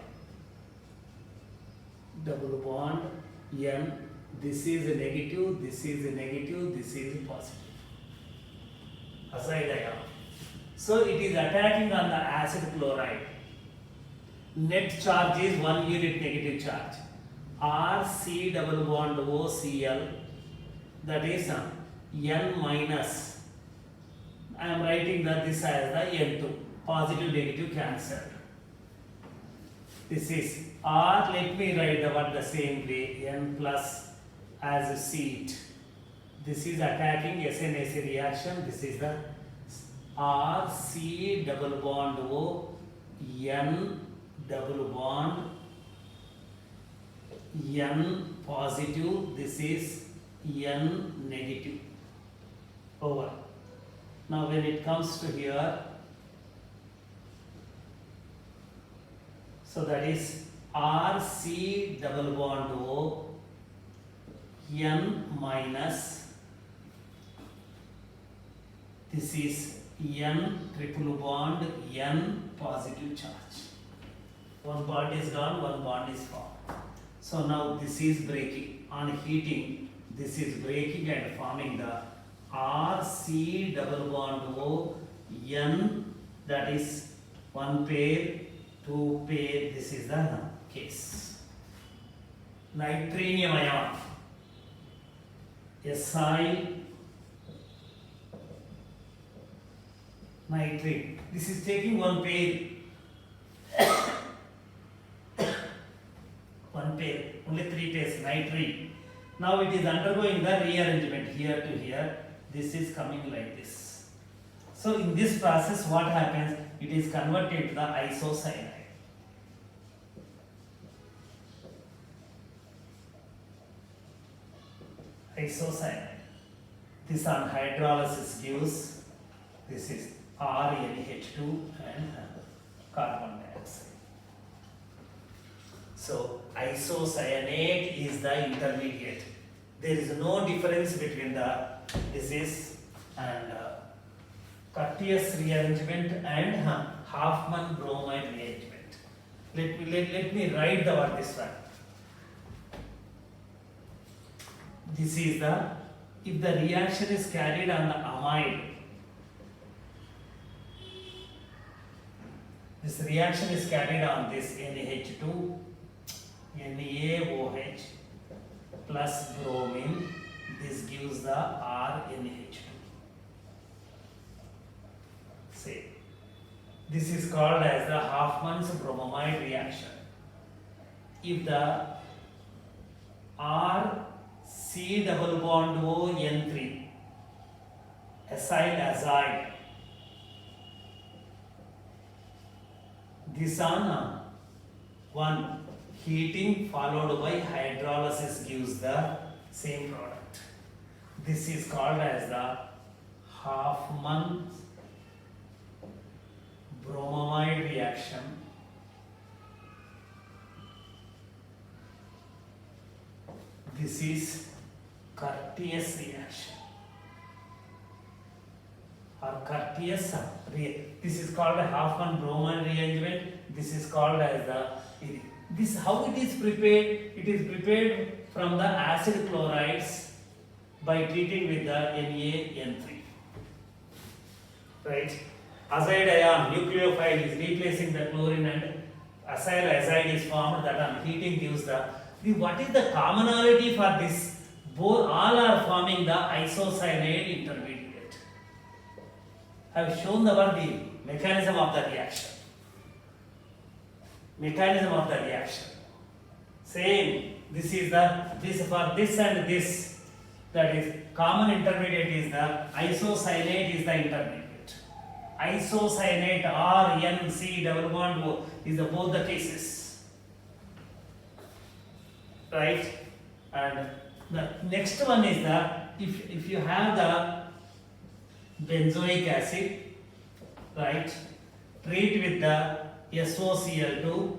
Double bond N. This is a negative, this is a negative, this is a positive. Azide ion. So it is attacking on the acid chloride. Net charge is 1 unit negative charge. RC double bond OCl, that is N minus. I am writing that this as the N2, positive negative cancelled. This is R, let me write the same way, N plus as a seat. This is attacking SNAC reaction. This is the RC double bond O, N double bond, N positive, this is N negative, over. Now when it comes to here, so that is RC double bond O, N minus, this is N triple bond, N positive charge. One bond is gone, one bond is formed. So now this is breaking. On heating, this is breaking and forming the RC double bond O, N, that is one pair, two pair, this is the case. Nitrinium ion, Si nitrate. This is taking one pair, one pair, only three pairs, nitrate. Now it is undergoing the rearrangement here to here. This is coming like this. So in this process, what happens? It is converted to the isocyanide. Isocyanide. This on hydrolysis gives, this is RnH2 and carbon dioxide. So isocyanate is the intermediate. There is no difference between this is and Curtius rearrangement and Hoffman bromide rearrangement. Let me write this one. This is the, if the reaction is carried on the amide, this reaction is carried on this NH2, NaOH plus bromine, this gives the RNH2. See, this is called as the Hoffman's bromamide reaction. If the R C double bond O N3 acyl azide, this on one heating followed by hydrolysis gives the same product. This is called as the Hoffman's bromamide reaction. This is Curtius reaction or Curtius. This is called a Hoffman bromine rearrangement. This is called as the, this how it is prepared. It is prepared from the acid chlorides by treating with the NaN3. Right? Azide ion nucleophile is replacing the chlorine and acyl azide is formed, that on heating gives the what is the commonality for this? Both all are forming the isocyanate intermediate. I have shown the mechanism of the reaction. Mechanism of the reaction. Same. This is the, this for this and this. That is common intermediate is the isocyanate is the intermediate. Isocyanate R N C double bond O is the both the cases. Right? And the next one is the, if you have the benzoic acid, right, treat with the SOCl2,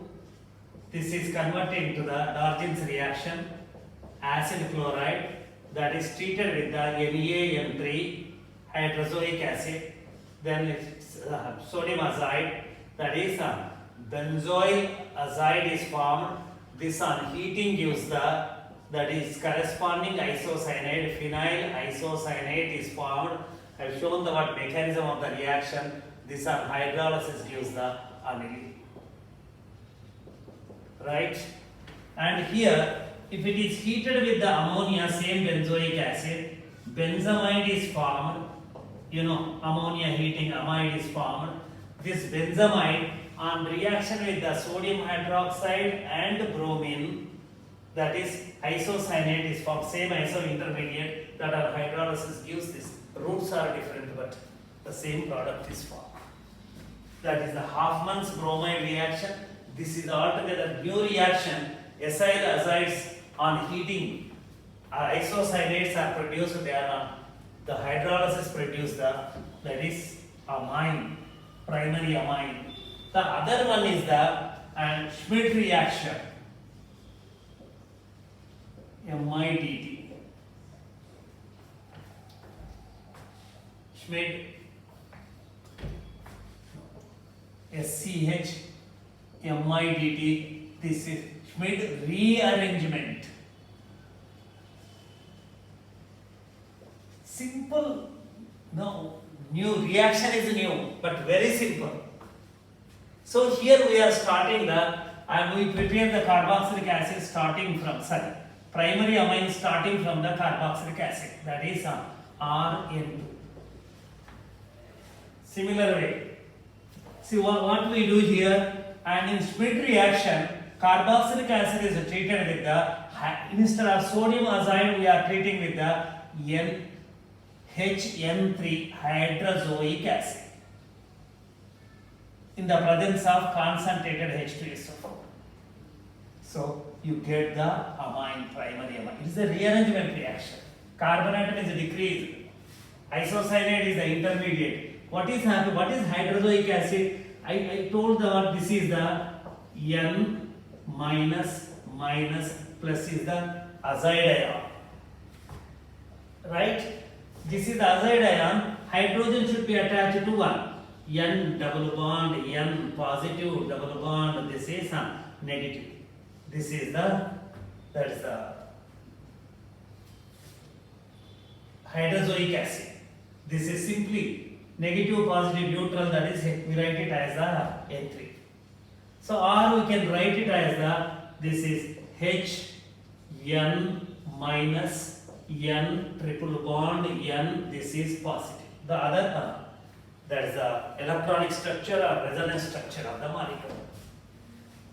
this is converted into the Dargins reaction, acid chloride, that is treated with the NaM3 hydrozoic acid, then it's sodium azide, that is benzoyl azide is formed. This on heating gives the, that is corresponding isocyanate, phenyl isocyanate is formed. I have shown the what mechanism of the reaction. This on hydrolysis gives the aniline. Right? And here, if it is heated with the ammonia, same benzoic acid, benzamide is formed. You know, ammonia heating, amide is formed. This benzamide on reaction with the sodium hydroxide and bromine, that is isocyanate is formed, same iso intermediate, that our hydrolysis gives this. Roots are different but the same product is formed. That is the Hoffman's bromide reaction. This is altogether new reaction. Acyl azides on heating, isocyanates are produced, they are not. The hydrolysis produce the, that is amine, primary amine. The other one is the Schmidt reaction, MIDT. Schmidt, SCH, MIDT. This is Schmidt rearrangement. Simple, no, new reaction is new, but very simple. So here we are starting the, and we prepare the carboxylic acid starting from, sorry, primary amine starting from the carboxylic acid, that is RN2. Similar way, see what we do here, and in Schmidt reaction, carboxylic acid is treated with the, instead of sodium azide, we are treating with the HN3 hydrozoic acid in the presence of concentrated H2SO4. So you get the amine, primary amine. It is a rearrangement reaction. Carbon atom is decreased. Isocyanate is the intermediate. What is happening? What is hydrozoic acid? I told that this is the N minus plus is the azide ion. Right? This is the azide ion. Hydrogen should be attached to one. N double bond, N positive double bond, this is negative. This is the, that is the hydrozoic acid. This is simply negative, positive, neutral, that is, we write it as the N3. So, or we can write it as this is Hn minus N triple bond N, this is positive. The other, that is the electronic structure or resonance structure of the molecule.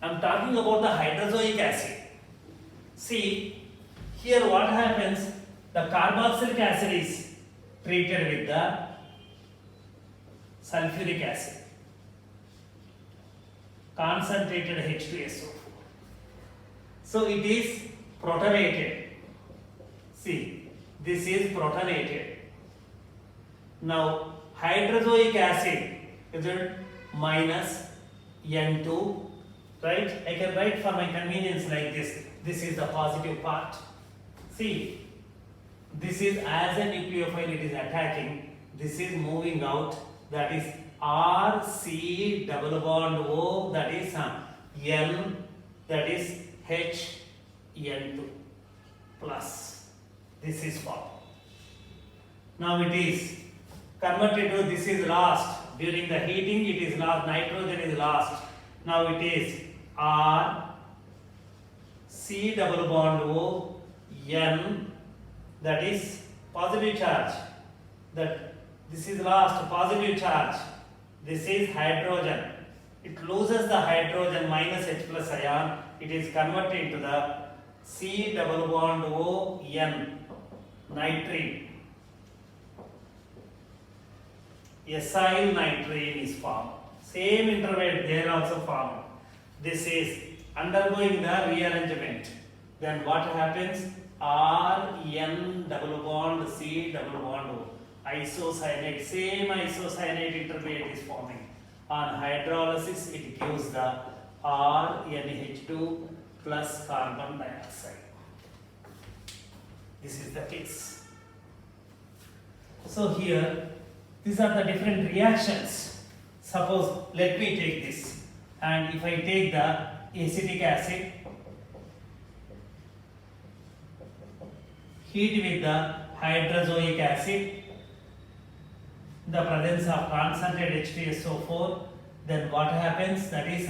I am talking about the hydrozoic acid. See, here what happens, the carboxylic acid is treated with the sulfuric acid, concentrated H2SO4. So it is protonated. See, this is protonated. Now, hydrozoic acid is it minus N2, right? I can write for my convenience like this. This is the positive part. See, this is as a nucleophile it is attacking. This is moving out. That is RC double bond O. That is N. That is HN2 plus. This is formed. Now it is converted to, this is lost. During the heating it is lost. Nitrogen is lost. Now it is R C double bond O N, that is positive charge. That this is lost, positive charge. This is hydrogen. It loses the hydrogen minus H plus ion. It is converted to the C double bond O N, nitrene. Acyl nitrene is formed. Same intermediate there also formed. This is undergoing the rearrangement. Then what happens? R N double bond C double bond O. Isocyanate, same isocyanate intermediate is forming. On hydrolysis, it gives the RNH2 plus carbon dioxide. This is the case. So here, these are the different reactions. Suppose, let me take this, and if I take the acetic acid, heat with the hydrozoic acid, the presence of concentrated H2SO4, then what happens? That is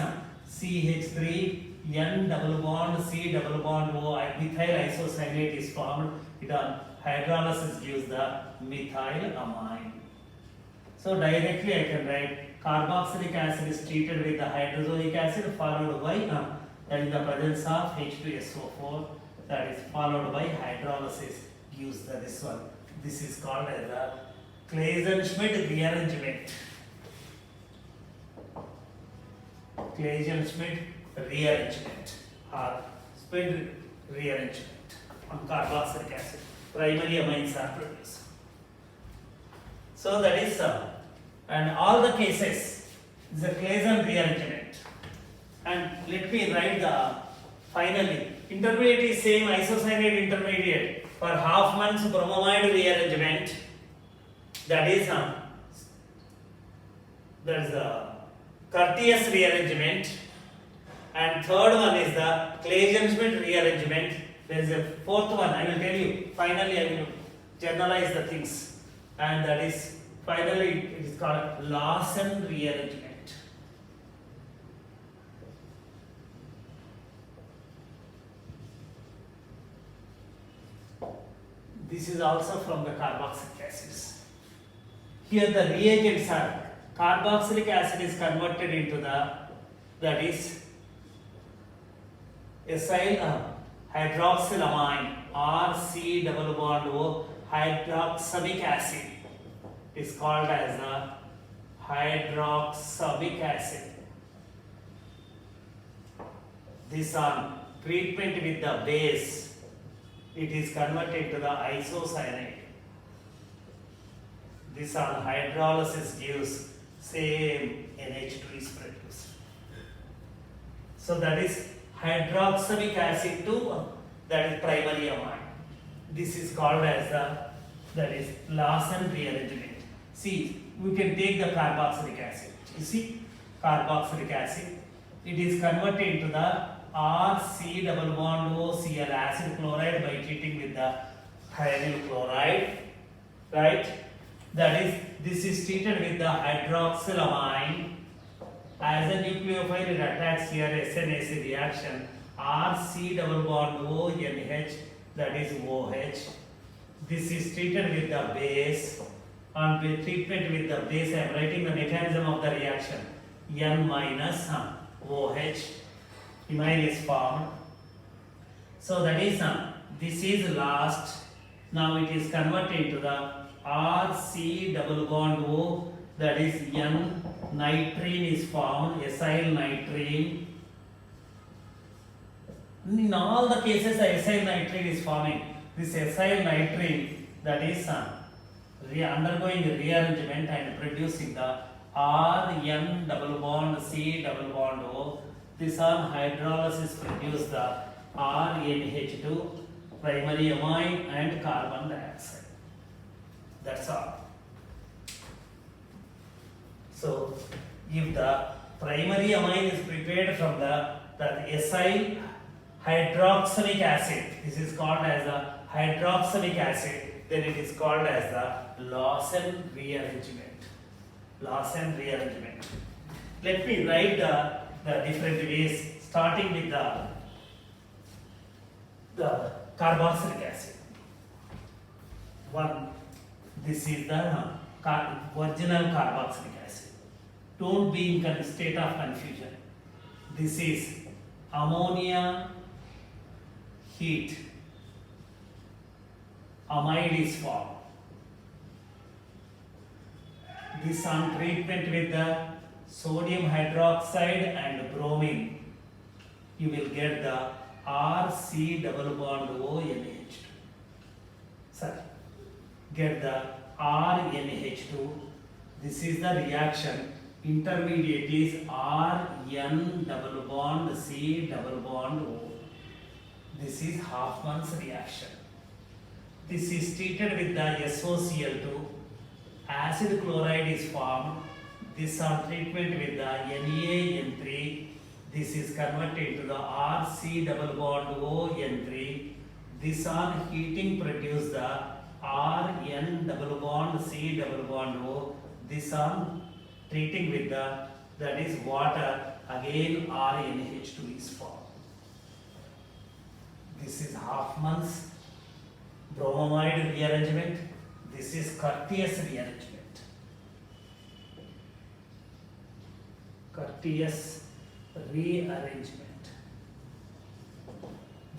CH3 N double bond C double bond O, methyl isocyanate is formed. It on hydrolysis gives the methyl amine. So directly I can write carboxylic acid is treated with the hydrozoic acid followed by that is the presence of H2SO4, that is followed by hydrolysis gives the this one. This is called as the Claisen-Schmidt rearrangement. Claisen-Schmidt rearrangement or Schmidt rearrangement on carboxylic acid. Primary amines are produced. So that is and all the cases is a Claisen rearrangement. And let me write the finally intermediate is same isocyanate intermediate for Hoffman's bromamide rearrangement. That is the Curtius rearrangement, and third one is the Claisen-Schmidt rearrangement. There is a fourth one. I will tell you. Finally, I will generalize the things, and that is finally it is called Larsen rearrangement. This is also from the carboxylic acids. Here the reagents are carboxylic acid is converted into the, that is acyl hydroxylamine RC double bond O hydroxamic acid is called as a hydroxamic acid. This on treatment with the base, it is converted to the isocyanate. This on hydrolysis gives same NH2 is produced. So that is hydroxamic acid to that is primary amine. This is called as the, that is Larsen rearrangement. See, we can take the carboxylic acid. You see, carboxylic acid, it is converted into the RC double bond O Cl acid chloride by treating with the thionyl chloride. right? That is, this is treated with the hydroxylamine. As a nucleophile, it attacks here SNAC reaction. RC double bond ONH, that is OH. This is treated with the base. On with treatment with the base, I am writing the mechanism of the reaction. N minus OH. Imine is formed. So that is this is last. Now it is converted to the RC double bond O, that is N nitrene is formed, acyl nitrene. In all the cases, acyl nitrene is forming. This acyl nitrene, that is undergoing rearrangement and producing the RN double bond C double bond O. This on hydrolysis produce the RNH2, primary amine and carbon dioxide. That's all. So, if the primary amine is prepared from the acyl hydroxamic acid, this is called as the hydroxamic acid, then it is called as the Lawson rearrangement. Lawson rearrangement. Let me write the different ways, starting with the carboxylic acid. One, this is the original carboxylic acid. Don't be in state of confusion. This is ammonia heat. Amide is formed. This on treatment with the sodium hydroxide and bromine, you will get the RC double bond ONH2. Sorry, get the RNH2. This is the reaction. Intermediate is RN double bond C double bond O. This is Hoffman's reaction. This is treated with the SOCl2. Acid chloride is formed. This on treatment with the NaN3. This is converted to the RC double bond ON3. This on heating produce the RN double bond C double bond O. This on treating with the, that is water, again RNH2 is formed. This is Hoffman's bromamide rearrangement. This is Curtius rearrangement. Curtius rearrangement.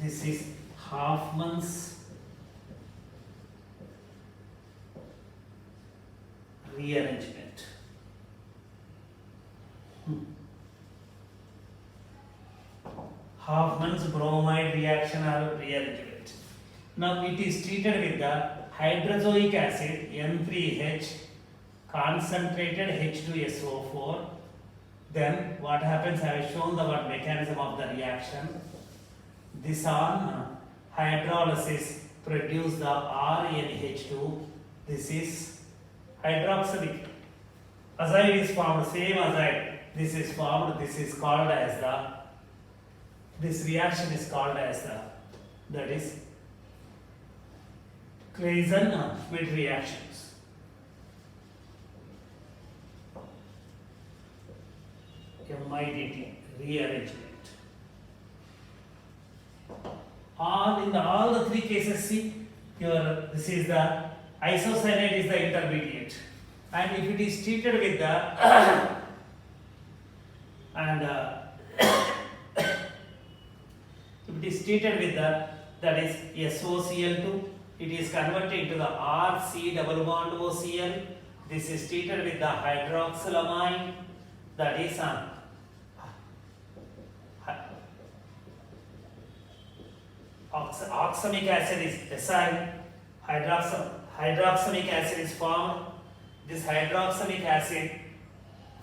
This is Hoffman's rearrangement. Hoffman's bromide reaction or rearrangement. Now it is treated with the hydrozoic acid N3H, concentrated H2SO4. Then what happens? I have shown the mechanism of the reaction. This on hydrolysis produce the RNH2. This is hydroxylic azide is formed, same azide. This is formed. This is called as the, this reaction is called as the, that is Claisen-Schmidt reactions. MIDT rearrangement. In all the three cases, see here, this is the isocyanate is the intermediate, and if it is treated with the and if it is treated with the, that is SOCl2, it is converted to the RC double bond OCl. This is treated with the hydroxylamine, that is oxamic acid is acyl, hydroxamic acid is formed. This hydroxamic acid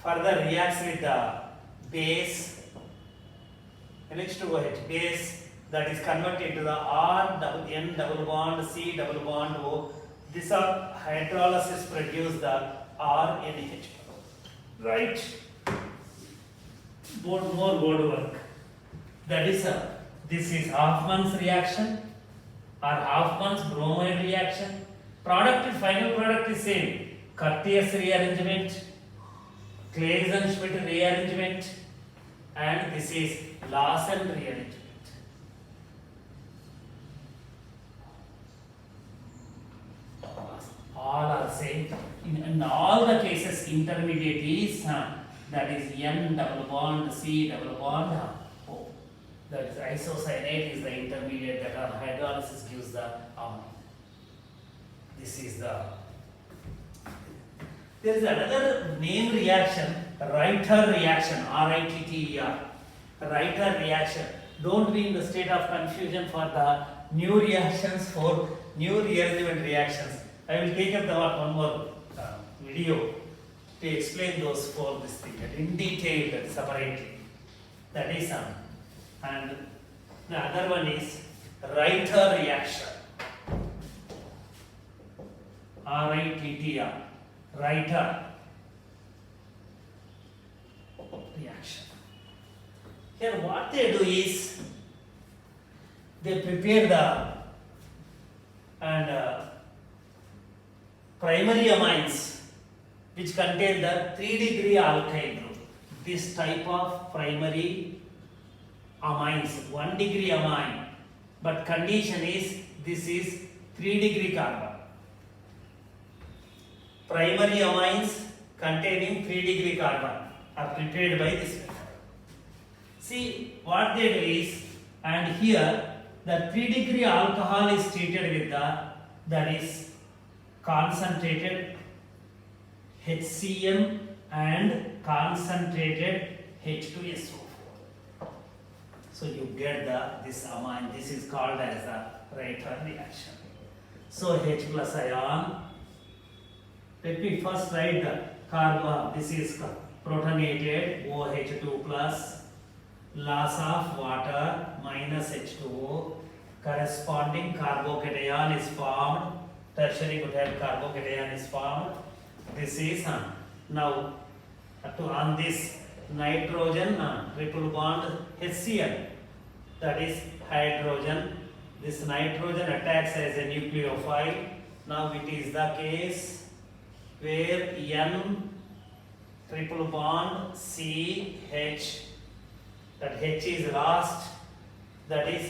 further reacts with the base NH2OH base, that is converted to the N double bond C double bond O. This hydrolysis produce the RNH. Right? More board work. That is this is Hoffman's reaction or Hoffman's bromide reaction. Product, final product is same. Curtius rearrangement, Claisen-Schmidt rearrangement, and this is Larsen rearrangement. All are same. In all the cases, intermediate is that is N double bond C double bond O. That is isocyanate is the intermediate that on hydrolysis gives the amine. This is the. There is another name reaction, Reiter reaction, R-I-T-T-E-R. Reiter reaction. Don't be in the state of confusion for the new reactions, for new rearrangement reactions. I will take up the one more video to explain those for this thing in detail separately. That is and the other one is Reiter reaction. R-I-T-T-R. Reiter reaction. Here what they do is they prepare the primary amines which contain the 3-degree alkyl group. This type of primary amines, 1-degree amine, but condition is this is 3-degree carbon. Primary amines containing 3-degree carbon are prepared by this method. See what they do is, and here the 3-degree alcohol is treated with that is concentrated HCl and concentrated H2SO4. So you get this amine. This is called as a Reiter reaction. So H plus ion. Let me first write the carbon. This is protonated OH2 plus, loss of water minus H2O, corresponding carbocation is formed, tertiary butyl carbocation is formed. This is now on this nitrogen triple bond HCl, that is hydrogen. This nitrogen attacks as a nucleophile. Now it is the case where N triple bond C H, that H is lost, that is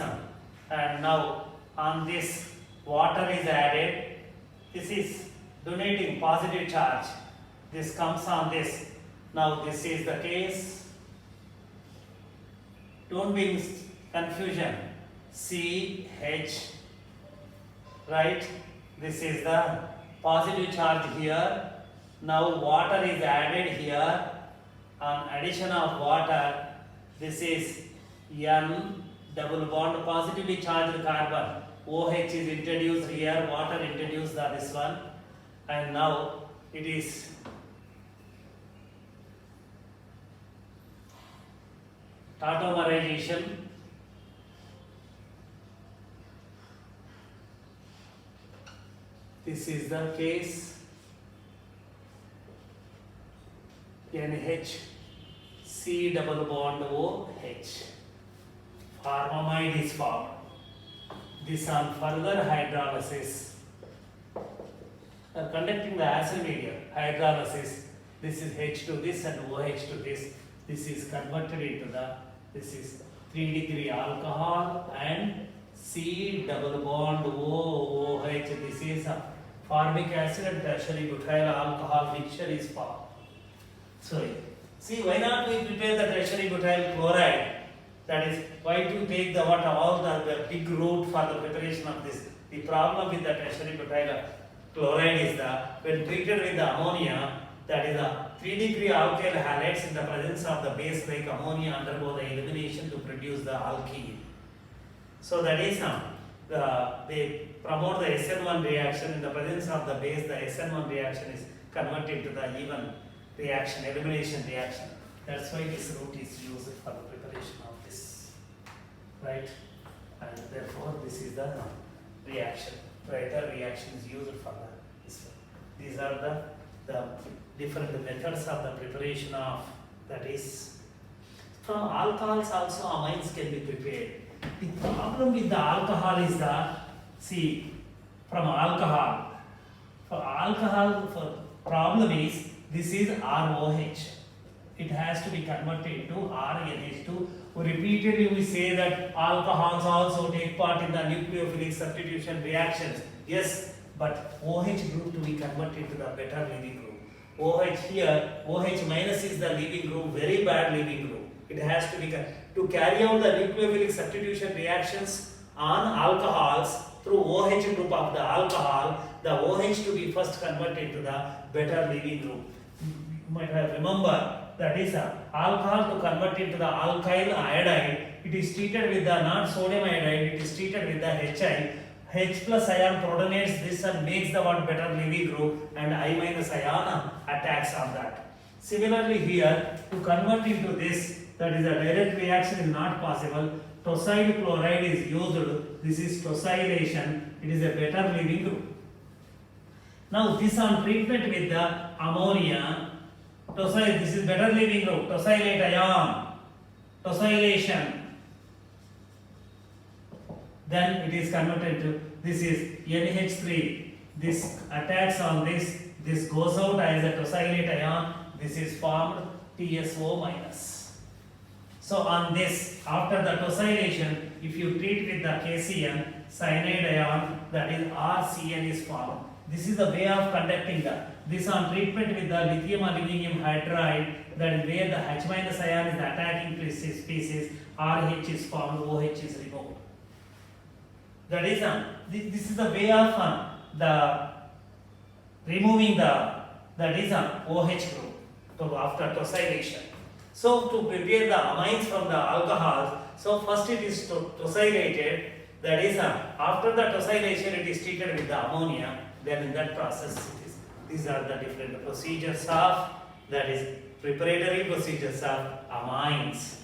and now on this water is added. This is donating positive charge. This comes on this. Now this is the case. Don't be in confusion. C H, right? This is the positive charge here. Now water is added here. On addition of water, this is N double bond positively charged carbon. OH is introduced here, water introduced this one, and now it is tautomerization. This is the case. NH C double bond OH. Formamide is formed. This on further hydrolysis. Conducting the acid medium, hydrolysis, this is H to this and OH to this. This is converted into this is 3-degree alcohol and C double bond OOH. This is formic acid and tertiary butyl alcohol mixture is formed. So, see, why not we prepare the tertiary butyl chloride? That is, why to take the water, all the big route for the preparation of this. The problem with the tertiary butyl chloride is that when treated with the ammonia, that is a 3-degree alkyl halides in the presence of the base like ammonia undergo the elimination to produce the alkene. So that is they promote the SN1 reaction in the presence of the base. The SN1 reaction is converted to the even reaction, elimination reaction. That's why this route is used for the preparation of this, right? And therefore this is the reaction. Reiter reaction is used for this. These are the different methods of the preparation of, that is, from alcohols also amines can be prepared. The problem with the alcohol is see, from alcohol, For alcohol, for problem is this is ROH. It has to be converted to RNH2. Repeatedly we say that alcohols also take part in the nucleophilic substitution reactions. Yes, but OH group to be converted to the better leaving group. OH here, OH minus is the leaving group, very bad leaving group. It has to be to carry out the nucleophilic substitution reactions on alcohols through OH group of the alcohol, the OH to be first converted to the better leaving group. You might have remember that is alcohol to convert into the alkyl iodide. It is treated with the not sodium iodide. It is treated with the HI. H plus ion protonates this and makes the one better leaving group, and I minus ion attacks on that. Similarly here, to convert into this, that is a direct reaction is not possible. Tosyl chloride is used. This is tosylation. It is a better leaving group. Now this on treatment with the ammonia, tosyl, this is better leaving group, tosylate ion, tosylation. Then it is converted to, this is NH3, this attacks on this goes out as a tosylate ion, this is formed TSO minus. So on this, after the tosylation, if you treat with the KCN, cyanide ion, that is RCN is formed. This is the way of conducting this on treatment with the lithium aluminum hydride, that is where the H minus ion is the attacking species, RH is formed, OH is removed. That is this is the way of the removing that is OH group after tosylation. So to prepare the amines from the alcohols, so first it is tosylated, that is after the tosylation it is treated with the ammonia. Then in that process these are the different procedures of, that is preparatory procedures of amines.